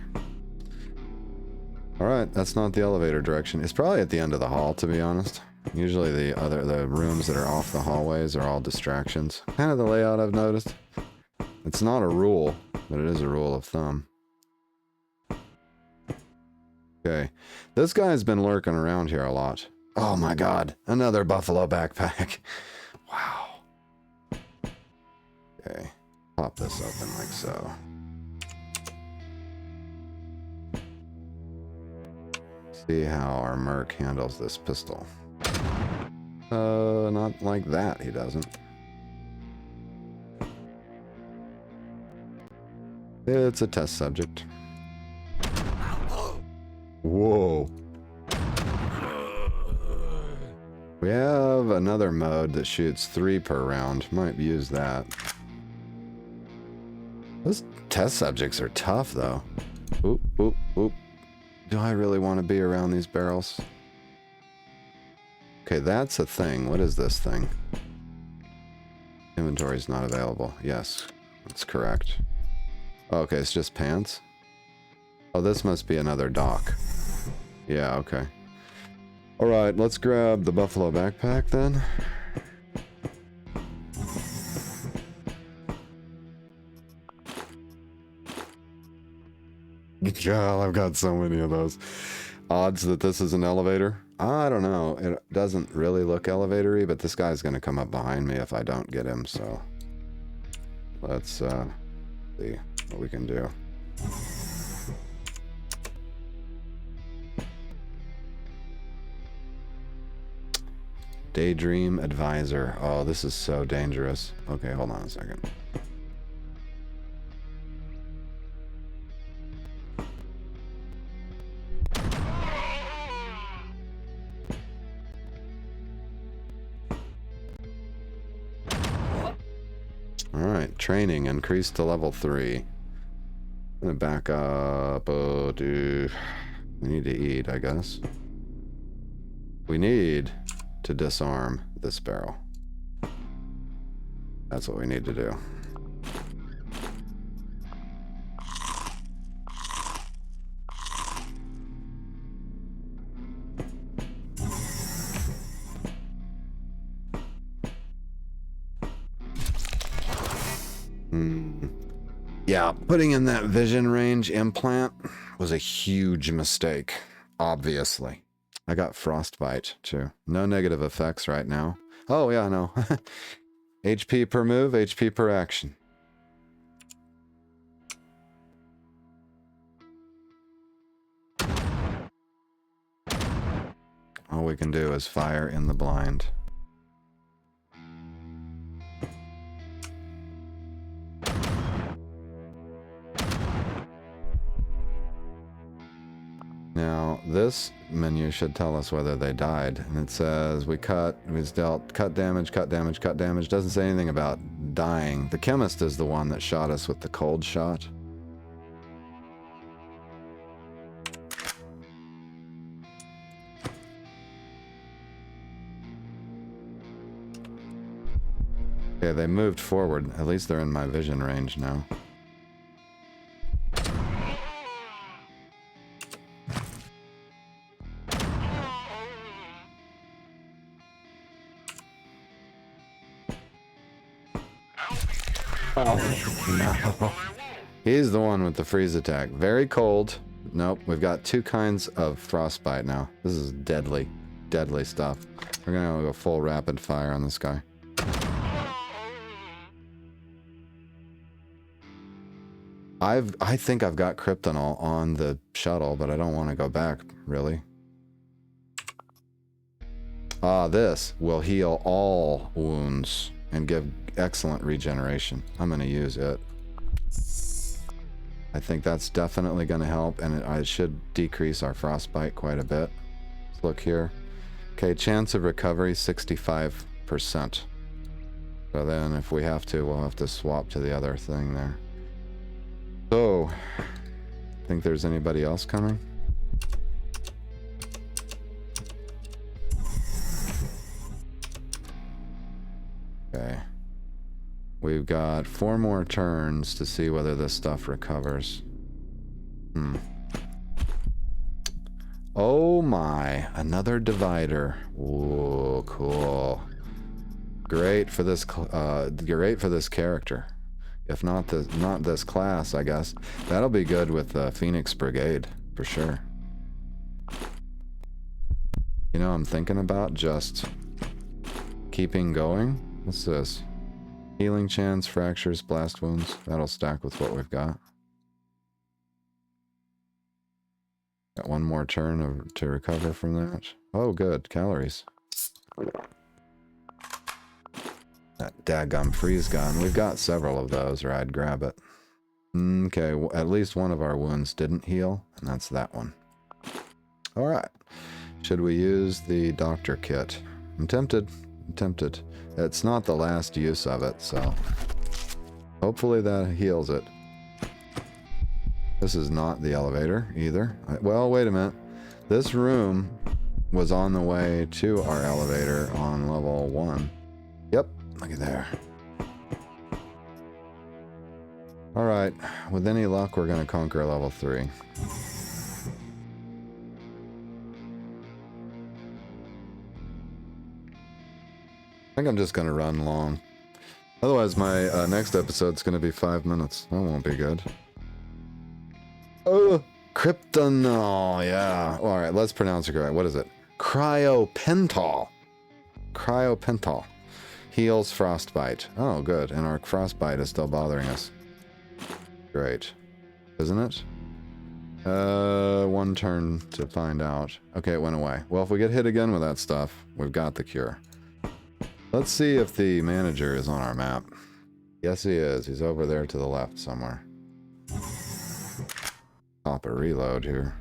Alright, that's not the elevator direction. It's probably at the end of the hall, to be honest. Usually the rooms that are off the hallways are all distractions. Kind of the layout I've noticed. It's not a rule, but it is a rule of thumb. Okay. This guy's been lurking around here a lot. Oh my god. Another buffalo backpack. Wow. Okay. Pop this open like so. See how our merc handles this pistol. Not like that, he doesn't. It's a test subject. Whoa. We have another mode that shoots 3 per round. Might use that. Those test subjects are tough, though. Oop, oop, oop. Do I really want to be around these barrels? Okay, that's a thing. What is this thing? Inventory is not available. Yes, that's correct. Oh, okay, it's just pants. Oh, this must be another dock. Yeah, okay. Alright, let's grab the buffalo backpack then. Yeah, I've got so many of those. Odds that this is an elevator? I don't know. It doesn't really look elevator-y, but this guy's going to come up behind me if I don't get him, so... Let's see what we can do. Daydream Advisor. Oh, this is so dangerous. Okay, hold on a second. Alright, training increased to level 3. I'm gonna back up. Oh, dude. We need to eat, I guess. We need to disarm this barrel. That's what we need to do. Yeah, putting in that vision range implant was a huge mistake, obviously. I got frostbite, too. No negative effects right now. Oh, yeah, no. HP per move, HP per action. All we can do is fire in the blind. Now, this menu should tell us whether they died. And it says we dealt cut damage, cut damage, cut damage. Doesn't say anything about dying. The chemist is the one that shot us with the cold shot. Okay, they moved forward. At least they're in my vision range now. Oh, no. He's the one with the freeze attack. Very cold. Nope, we've got 2 kinds of frostbite now. This is deadly. Deadly stuff. We're gonna go full rapid fire on this guy. I think I've got kryptonol on the shuttle, but I don't want to go back, really. This will heal all wounds and give excellent regeneration. I'm going to use it. I think that's definitely going to help, and it should decrease our frostbite quite a bit. Let's look here. Okay, chance of recovery, 65%. So then if we have to, we'll have to swap to the other thing there. So, think there's anybody else coming? Okay. We've got 4 more turns to see whether this stuff recovers. Oh my, another divider. Whoa, cool. Great for this character. If not this class, I guess. That'll be good with the Phoenix Brigade, for sure. You know, I'm thinking about just keeping going. What's this? Healing chance, fractures, blast wounds. That'll stack with what we've got. Got 1 more turn to recover from that. Oh, good. Calories. That daggum freeze gun. We've got several of those, or I'd grab it. Okay, well, at least one of our wounds didn't heal, and that's that one. Alright. Should we use the doctor kit? I'm tempted. I'm tempted. It's not the last use of it, so... hopefully that heals it. This is not the elevator either. Well, wait a minute. This room was on the way to our elevator on level 1. Yep, look at there. Alright, with any luck, we're going to conquer level 3. I think I'm just going to run long. Otherwise, my next episode's going to be 5 minutes. That won't be good. Oh, Krypton. Oh, yeah. Alright, let's pronounce it correct. What is it? Cryopental. Cryopental. Heals frostbite. Oh, good. And our frostbite is still bothering us. Great. Isn't it? 1 turn to find out. Okay, it went away. Well, if we get hit again with that stuff, we've got the cure. Let's see if the manager is on our map. Yes, he is. He's over there to the left somewhere. Pop a reload here.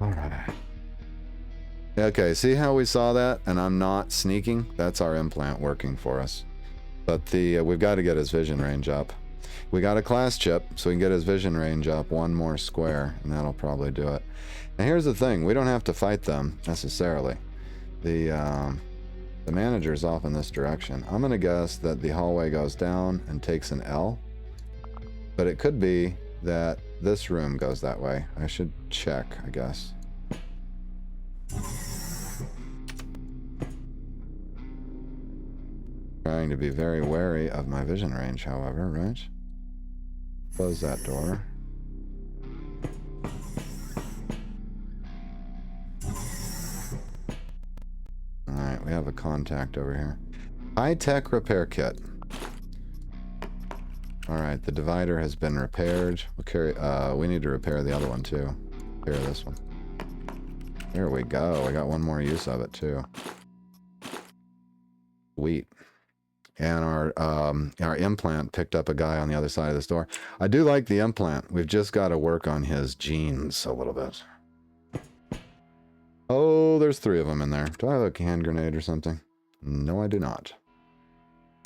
Alright. Okay, see how we saw that? And I'm not sneaking? That's our implant working for us. But we've got to get his vision range up. We got a class chip, so we can get his vision range up 1 more square, and that'll probably do it. Now here's the thing, we don't have to fight them, necessarily. The manager's off in this direction. I'm gonna guess that the hallway goes down and takes an L. But it could be that this room goes that way. I should check, I guess. Trying to be very wary of my vision range, however, right? Close that door. Alright, we have a contact over here. High-tech repair kit. Alright, the divider has been repaired. We'll carry, we need to repair the other one too. Repair this one. There we go. I got 1 more use of it too. Sweet. And our implant picked up a guy on the other side of this door. I do like the implant. We've just got to work on his genes a little bit. Oh, there's 3 of them in there. Do I have a hand grenade or something? No, I do not.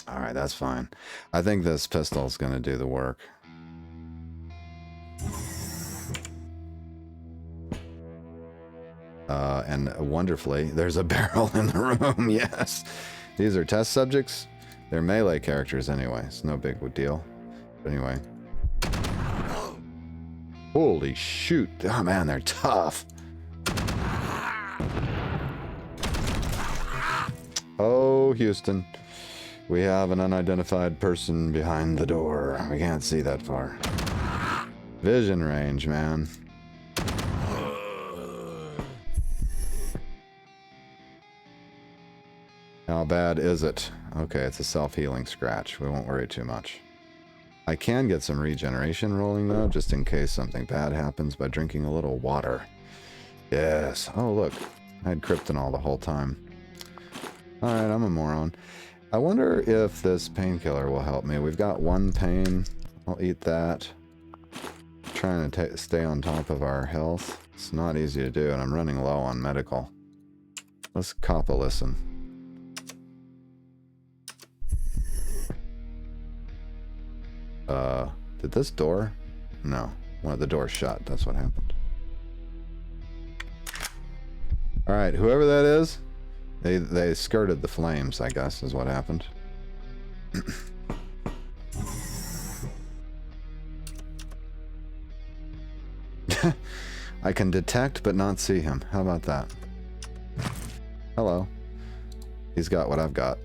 Alright, that's fine. I think this pistol's going to do the work. And wonderfully, there's a barrel in the room, yes. These are test subjects. They're melee characters anyway. It's no big deal. But anyway. Holy shoot. Oh man, they're tough. Oh, Houston. We have an unidentified person behind the door. We can't see that far. Vision range, man. How bad is it? Okay, it's a self-healing scratch. We won't worry too much. I can get some regeneration rolling, though, just in case something bad happens by drinking a little water. Yes. Oh, look. I had kryptonol the whole time. Alright, I'm a moron. I wonder if this painkiller will help me. We've got 1 pain. I'll eat that. Trying to stay on top of our health. It's not easy to do, and I'm running low on medical. Let's cop a listen. Did this door? No. One of the doors shut. That's what happened. Alright, whoever that is, they skirted the flames, I guess, is what happened. I can detect but not see him. How about that? Hello. He's got what I've got.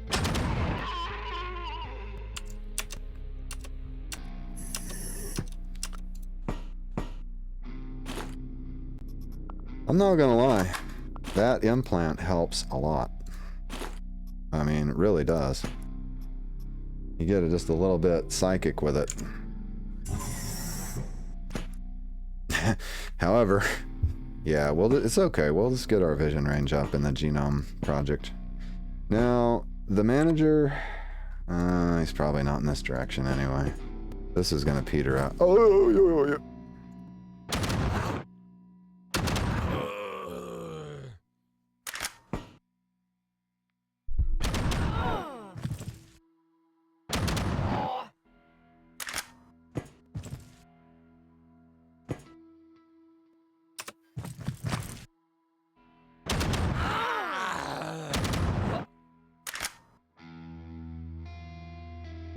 I'm not gonna lie, that implant helps a lot. I mean, it really does. You get just a little bit psychic with it. However, yeah, well, it's okay. We'll just get our vision range up in the genome project. Now, the manager, he's probably not in this direction anyway. This is gonna peter out. Oh, yeah.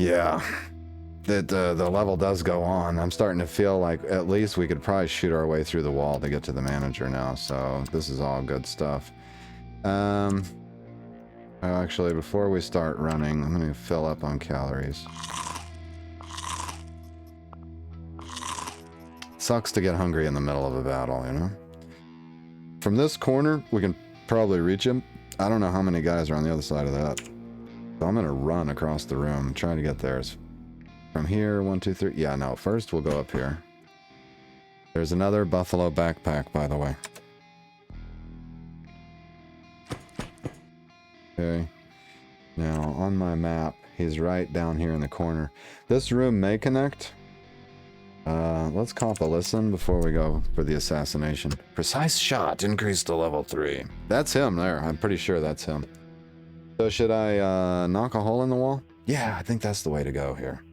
Yeah. The level does go on. I'm starting to feel like at least we could probably shoot our way through the wall to get to the manager now. So this is all good stuff. Well, actually, before we start running, I'm going to fill up on calories. Sucks to get hungry in the middle of a battle, you know? From this corner, we can probably reach him. I don't know how many guys are on the other side of that. So I'm going to run across the room, trying to get there. From here, 1, 2, 3. Yeah, no, first we'll go up here. There's another buffalo backpack, by the way. Okay. Now, on my map, he's right down here in the corner. This room may connect. Let's cop a listen before we go for the assassination. Precise shot, increased to level 3. That's him there. I'm pretty sure that's him. So should I knock a hole in the wall? Yeah, I think that's the way to go here.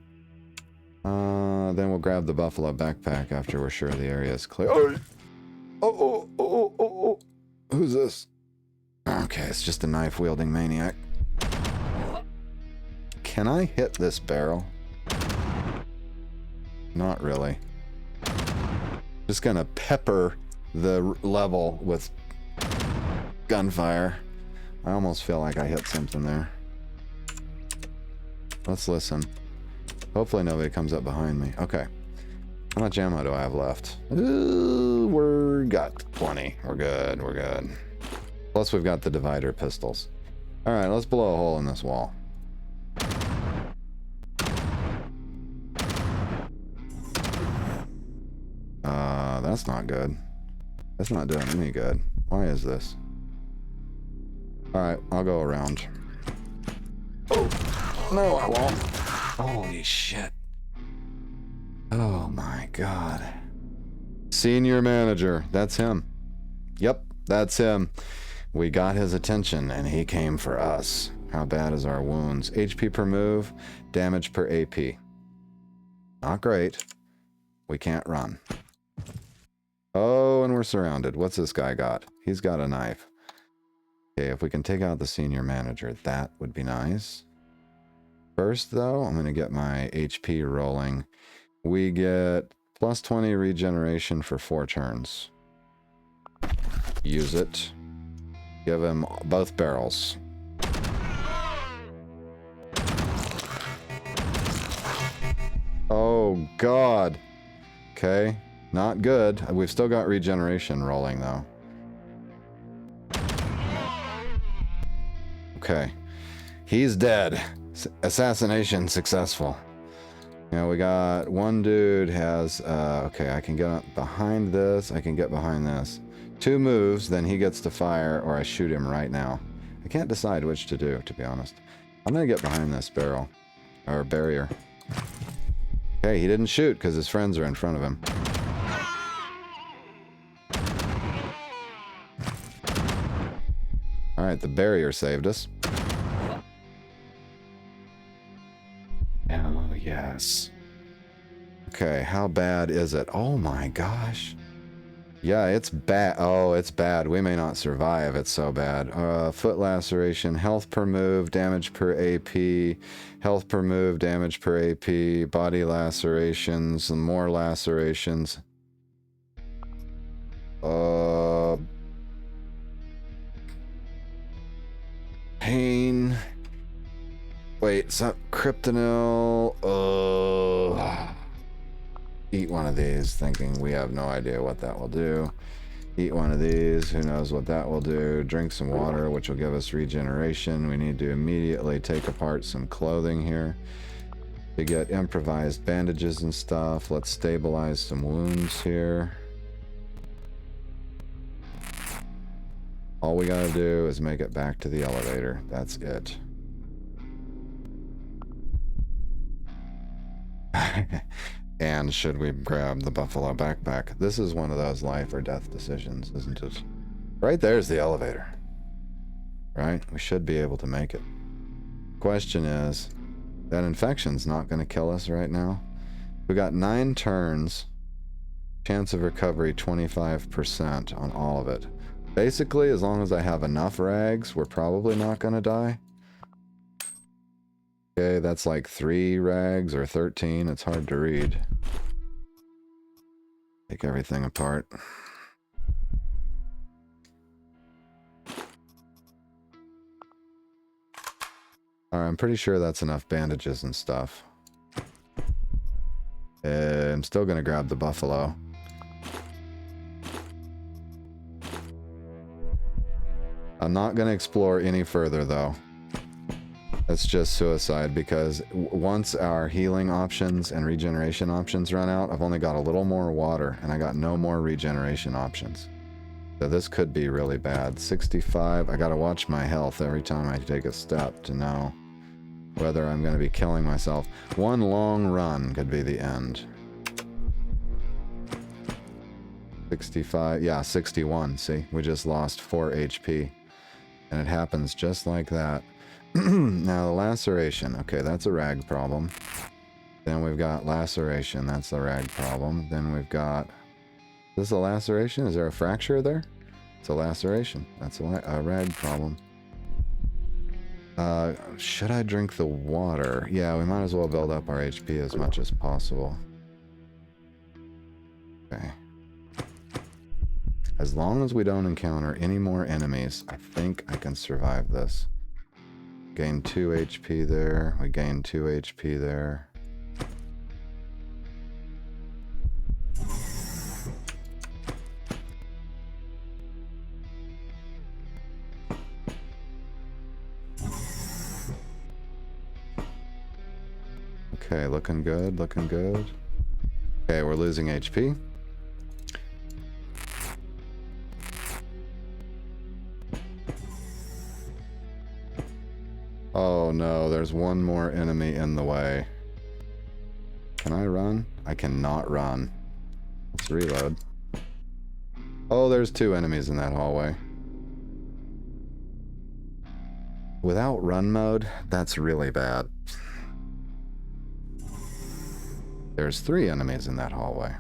Then we'll grab the buffalo backpack after we're sure the area is clear. Oh. Who's this? Okay, it's just a knife-wielding maniac. Can I hit this barrel? Not really. Just gonna pepper the level with gunfire. I almost feel like I hit something there. Let's listen. Hopefully nobody comes up behind me. Okay. How much ammo do I have left? Ooh, we're got 20. We're good. We're good. Plus we've got the divider pistols. Alright, let's blow a hole in this wall. That's not good. That's not doing any good. Why is this? Alright, I'll go around. Oh, no, I won't. Holy shit. Oh my god. Senior manager. That's him. Yep, that's him. We got his attention and he came for us. How bad is our wounds? HP per move, damage per AP. Not great. We can't run. Oh, and we're surrounded. What's this guy got? He's got a knife. Okay, if we can take out the senior manager, that would be nice. First, though, I'm going to get my HP rolling. We get plus 20 regeneration for 4 turns. Use it. Give him both barrels. Oh, God. Okay. Not good. We've still got regeneration rolling, though. Okay. He's dead. Assassination successful. You know, we got one dude has... okay, I can get up behind this. I can get behind this. 2 moves, then he gets to fire, or I shoot him right now. I can't decide which to do, to be honest. I'm going to get behind this barrel. Or barrier. Okay, he didn't shoot because his friends are in front of him. Alright, the barrier saved us. Oh, yes. Okay, how bad is it? Oh my gosh. Yeah, it's bad. Oh, it's bad. We may not survive. It's so bad. Foot laceration, health per move, damage per AP, health per move, damage per AP, body lacerations, and more lacerations. Pain. Wait, so kryptonil. Eat one of these, thinking we have no idea what that will do. Eat one of these, who knows what that will do. Drink some water, which will give us regeneration. We need to immediately take apart some clothing here to get improvised bandages and stuff. Let's stabilize some wounds here. All we gotta do is make it back to the elevator. That's it. And should we grab the buffalo backpack? This is one of those life or death decisions, isn't it? Right there's the elevator. Right? We should be able to make it. Question is, that infection's not going to kill us right now. We got 9 turns. Chance of recovery 25% on all of it. Basically, as long as I have enough rags, we're probably not going to die. Okay, that's like 3 rags or 13. It's hard to read. Take everything apart. Alright, I'm pretty sure that's enough bandages and stuff. I'm still gonna grab the buffalo. I'm not gonna explore any further though. That's just suicide because once our healing options and regeneration options run out, I've only got a little more water and I got no more regeneration options. So this could be really bad. 65, I gotta watch my health every time I take a step to know whether I'm gonna be killing myself. One long run could be the end. 65, yeah, 61, see? We just lost 4 HP. And it happens just like that. Now, the laceration. Okay, that's a rag problem. Then we've got laceration. That's the rag problem. Then we've got... Is this a laceration? Is there a fracture there? It's a laceration. That's a rag problem. Should I drink the water? Yeah, we might as well build up our HP as much as possible. Okay. As long as we don't encounter any more enemies, I think I can survive this. Gain 2 HP there. We gain 2 HP there. Okay, looking good, looking good. Okay, we're losing HP. Oh no, there's one more enemy in the way. Can I run? I cannot run. Let's reload. Oh, there's 2 enemies in that hallway. Without run mode, that's really bad. There's 3 enemies in that hallway.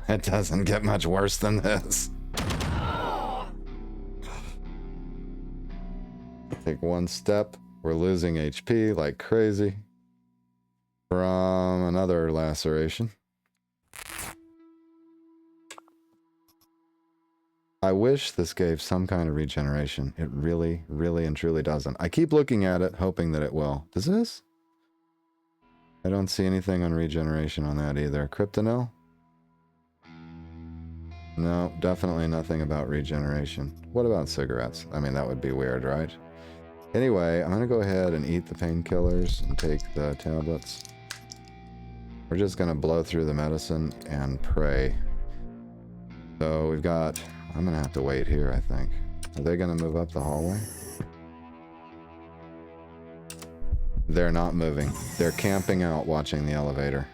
It doesn't get much worse than this. Take 1 step. We're losing HP like crazy from another laceration. I wish this gave some kind of regeneration. It really, really and truly doesn't. I keep looking at it, hoping that it will. Does this? I don't see anything on regeneration on that either. Kryptonil? No, definitely nothing about regeneration. What about cigarettes? I mean, that would be weird, right? Anyway, I'm going to go ahead and eat the painkillers and take the tablets. We're just going to blow through the medicine and pray. So we've got... I'm going to have to wait here, I think. Are they going to move up the hallway? They're not moving. They're camping out watching the elevator.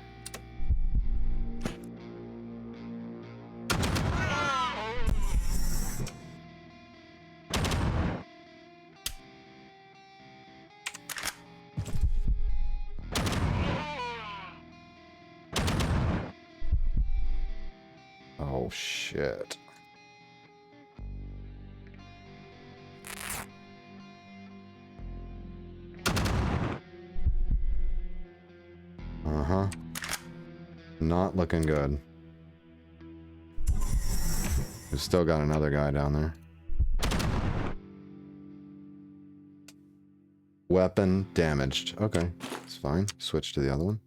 Oh, shit. Uh-huh. Not looking good. We've still got another guy down there. Weapon damaged. Okay, it's fine. Switch to the other one.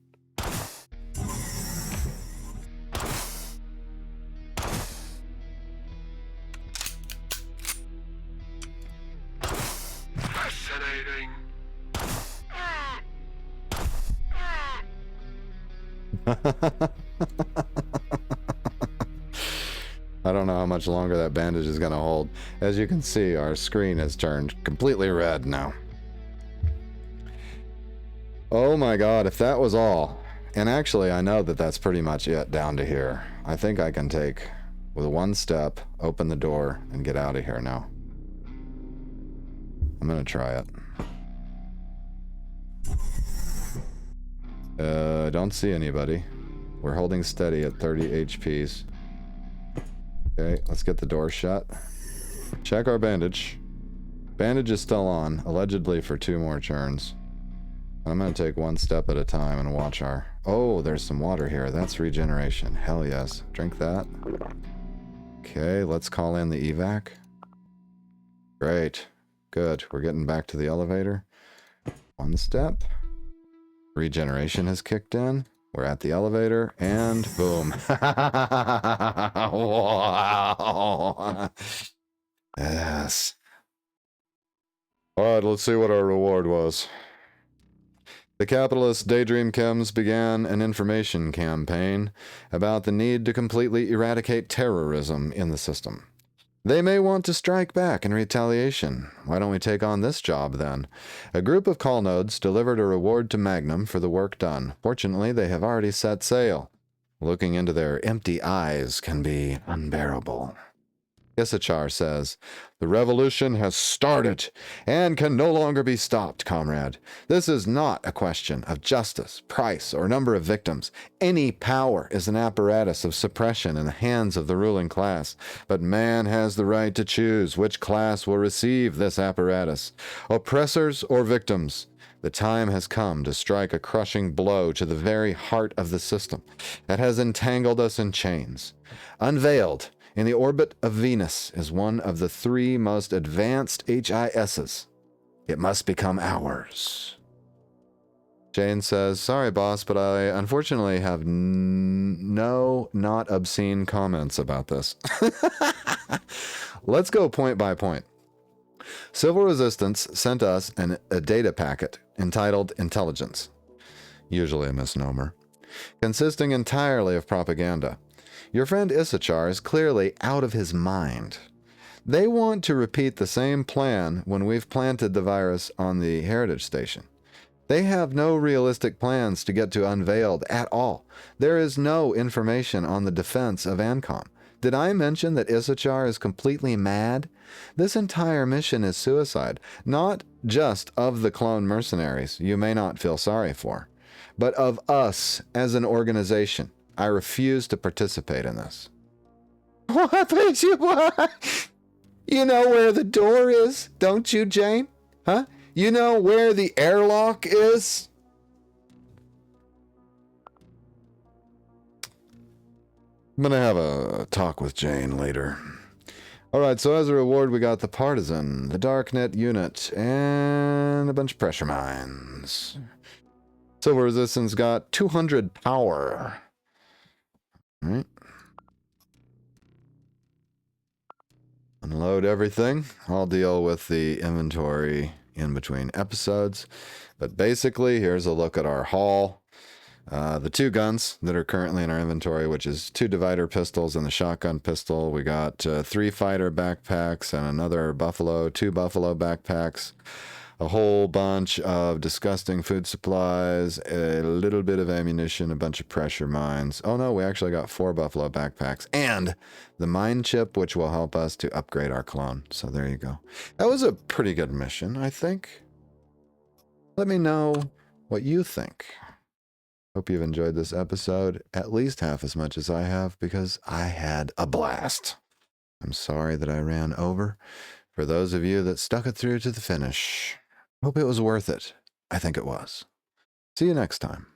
Fascinating. I don't know how much longer that bandage is going to hold. As you can see, our screen has turned completely red now. Oh my god, if that was all. And actually, I know that that's pretty much it down to here. I think I can take, with 1 step, open the door, and get out of here now. I'm going to try it. I don't see anybody. We're holding steady at 30 HPs. Okay, let's get the door shut. Check our bandage. Bandage is still on, allegedly for 2 more turns. I'm gonna take one step at a time and watch our... Oh, there's some water here. That's regeneration. Hell yes. Drink that. Okay, let's call in the evac. Great. Good. We're getting back to the elevator. One step. Regeneration has kicked in. We're at the elevator, and boom. Wow. Yes. Alright, let's see what our reward was. The capitalist Daydream Chems began an information campaign about the need to completely eradicate terrorism in the system. They may want to strike back in retaliation. Why don't we take on this job, then? A group of call nodes delivered a reward to Magnum for the work done. Fortunately, they have already set sail. Looking into their empty eyes can be unbearable. Issachar says, "The revolution has started and can no longer be stopped, comrade. This is not a question of justice, price, or number of victims. Any power is an apparatus of suppression in the hands of the ruling class, but man has the right to choose which class will receive this apparatus, oppressors or victims. The time has come to strike a crushing blow to the very heart of the system that has entangled us in chains. Unveiled in the orbit of Venus is one of the 3 most advanced HISs. It must become ours." Jane says, "Sorry, boss, but I unfortunately have no not obscene comments about this." Let's go point by point. Civil Resistance sent us a data packet entitled Intelligence, usually a misnomer, consisting entirely of propaganda. Your friend Issachar is clearly out of his mind. They want to repeat the same plan when we've planted the virus on the Heritage Station. They have no realistic plans to get to Unveiled at all. There is no information on the defense of Ancom. Did I mention that Issachar is completely mad? This entire mission is suicide, not just of the clone mercenaries you may not feel sorry for, but of us as an organization. I refuse to participate in this. What makes you what? You know where the door is, don't you, Jane? Huh? You know where the airlock is? I'm gonna have a talk with Jane later. Alright, so as a reward we got the Partisan, the Darknet unit, and a bunch of pressure mines. Civil Resistance got 200 power. Alright. Unload everything. I'll deal with the inventory in between episodes. But basically, here's a look at our haul. The 2 guns that are currently in our inventory, which is 2 divider pistols and the shotgun pistol. We got 3 fighter backpacks and another 2 buffalo backpacks. A whole bunch of disgusting food supplies, a little bit of ammunition, a bunch of pressure mines. Oh no, we actually got 4 buffalo backpacks. And the mine chip, which will help us to upgrade our clone. So there you go. That was a pretty good mission, I think. Let me know what you think. Hope you've enjoyed this episode at least half as much as I have, because I had a blast. I'm sorry that I ran over. For those of you that stuck it through to the finish, hope it was worth it. I think it was. See you next time.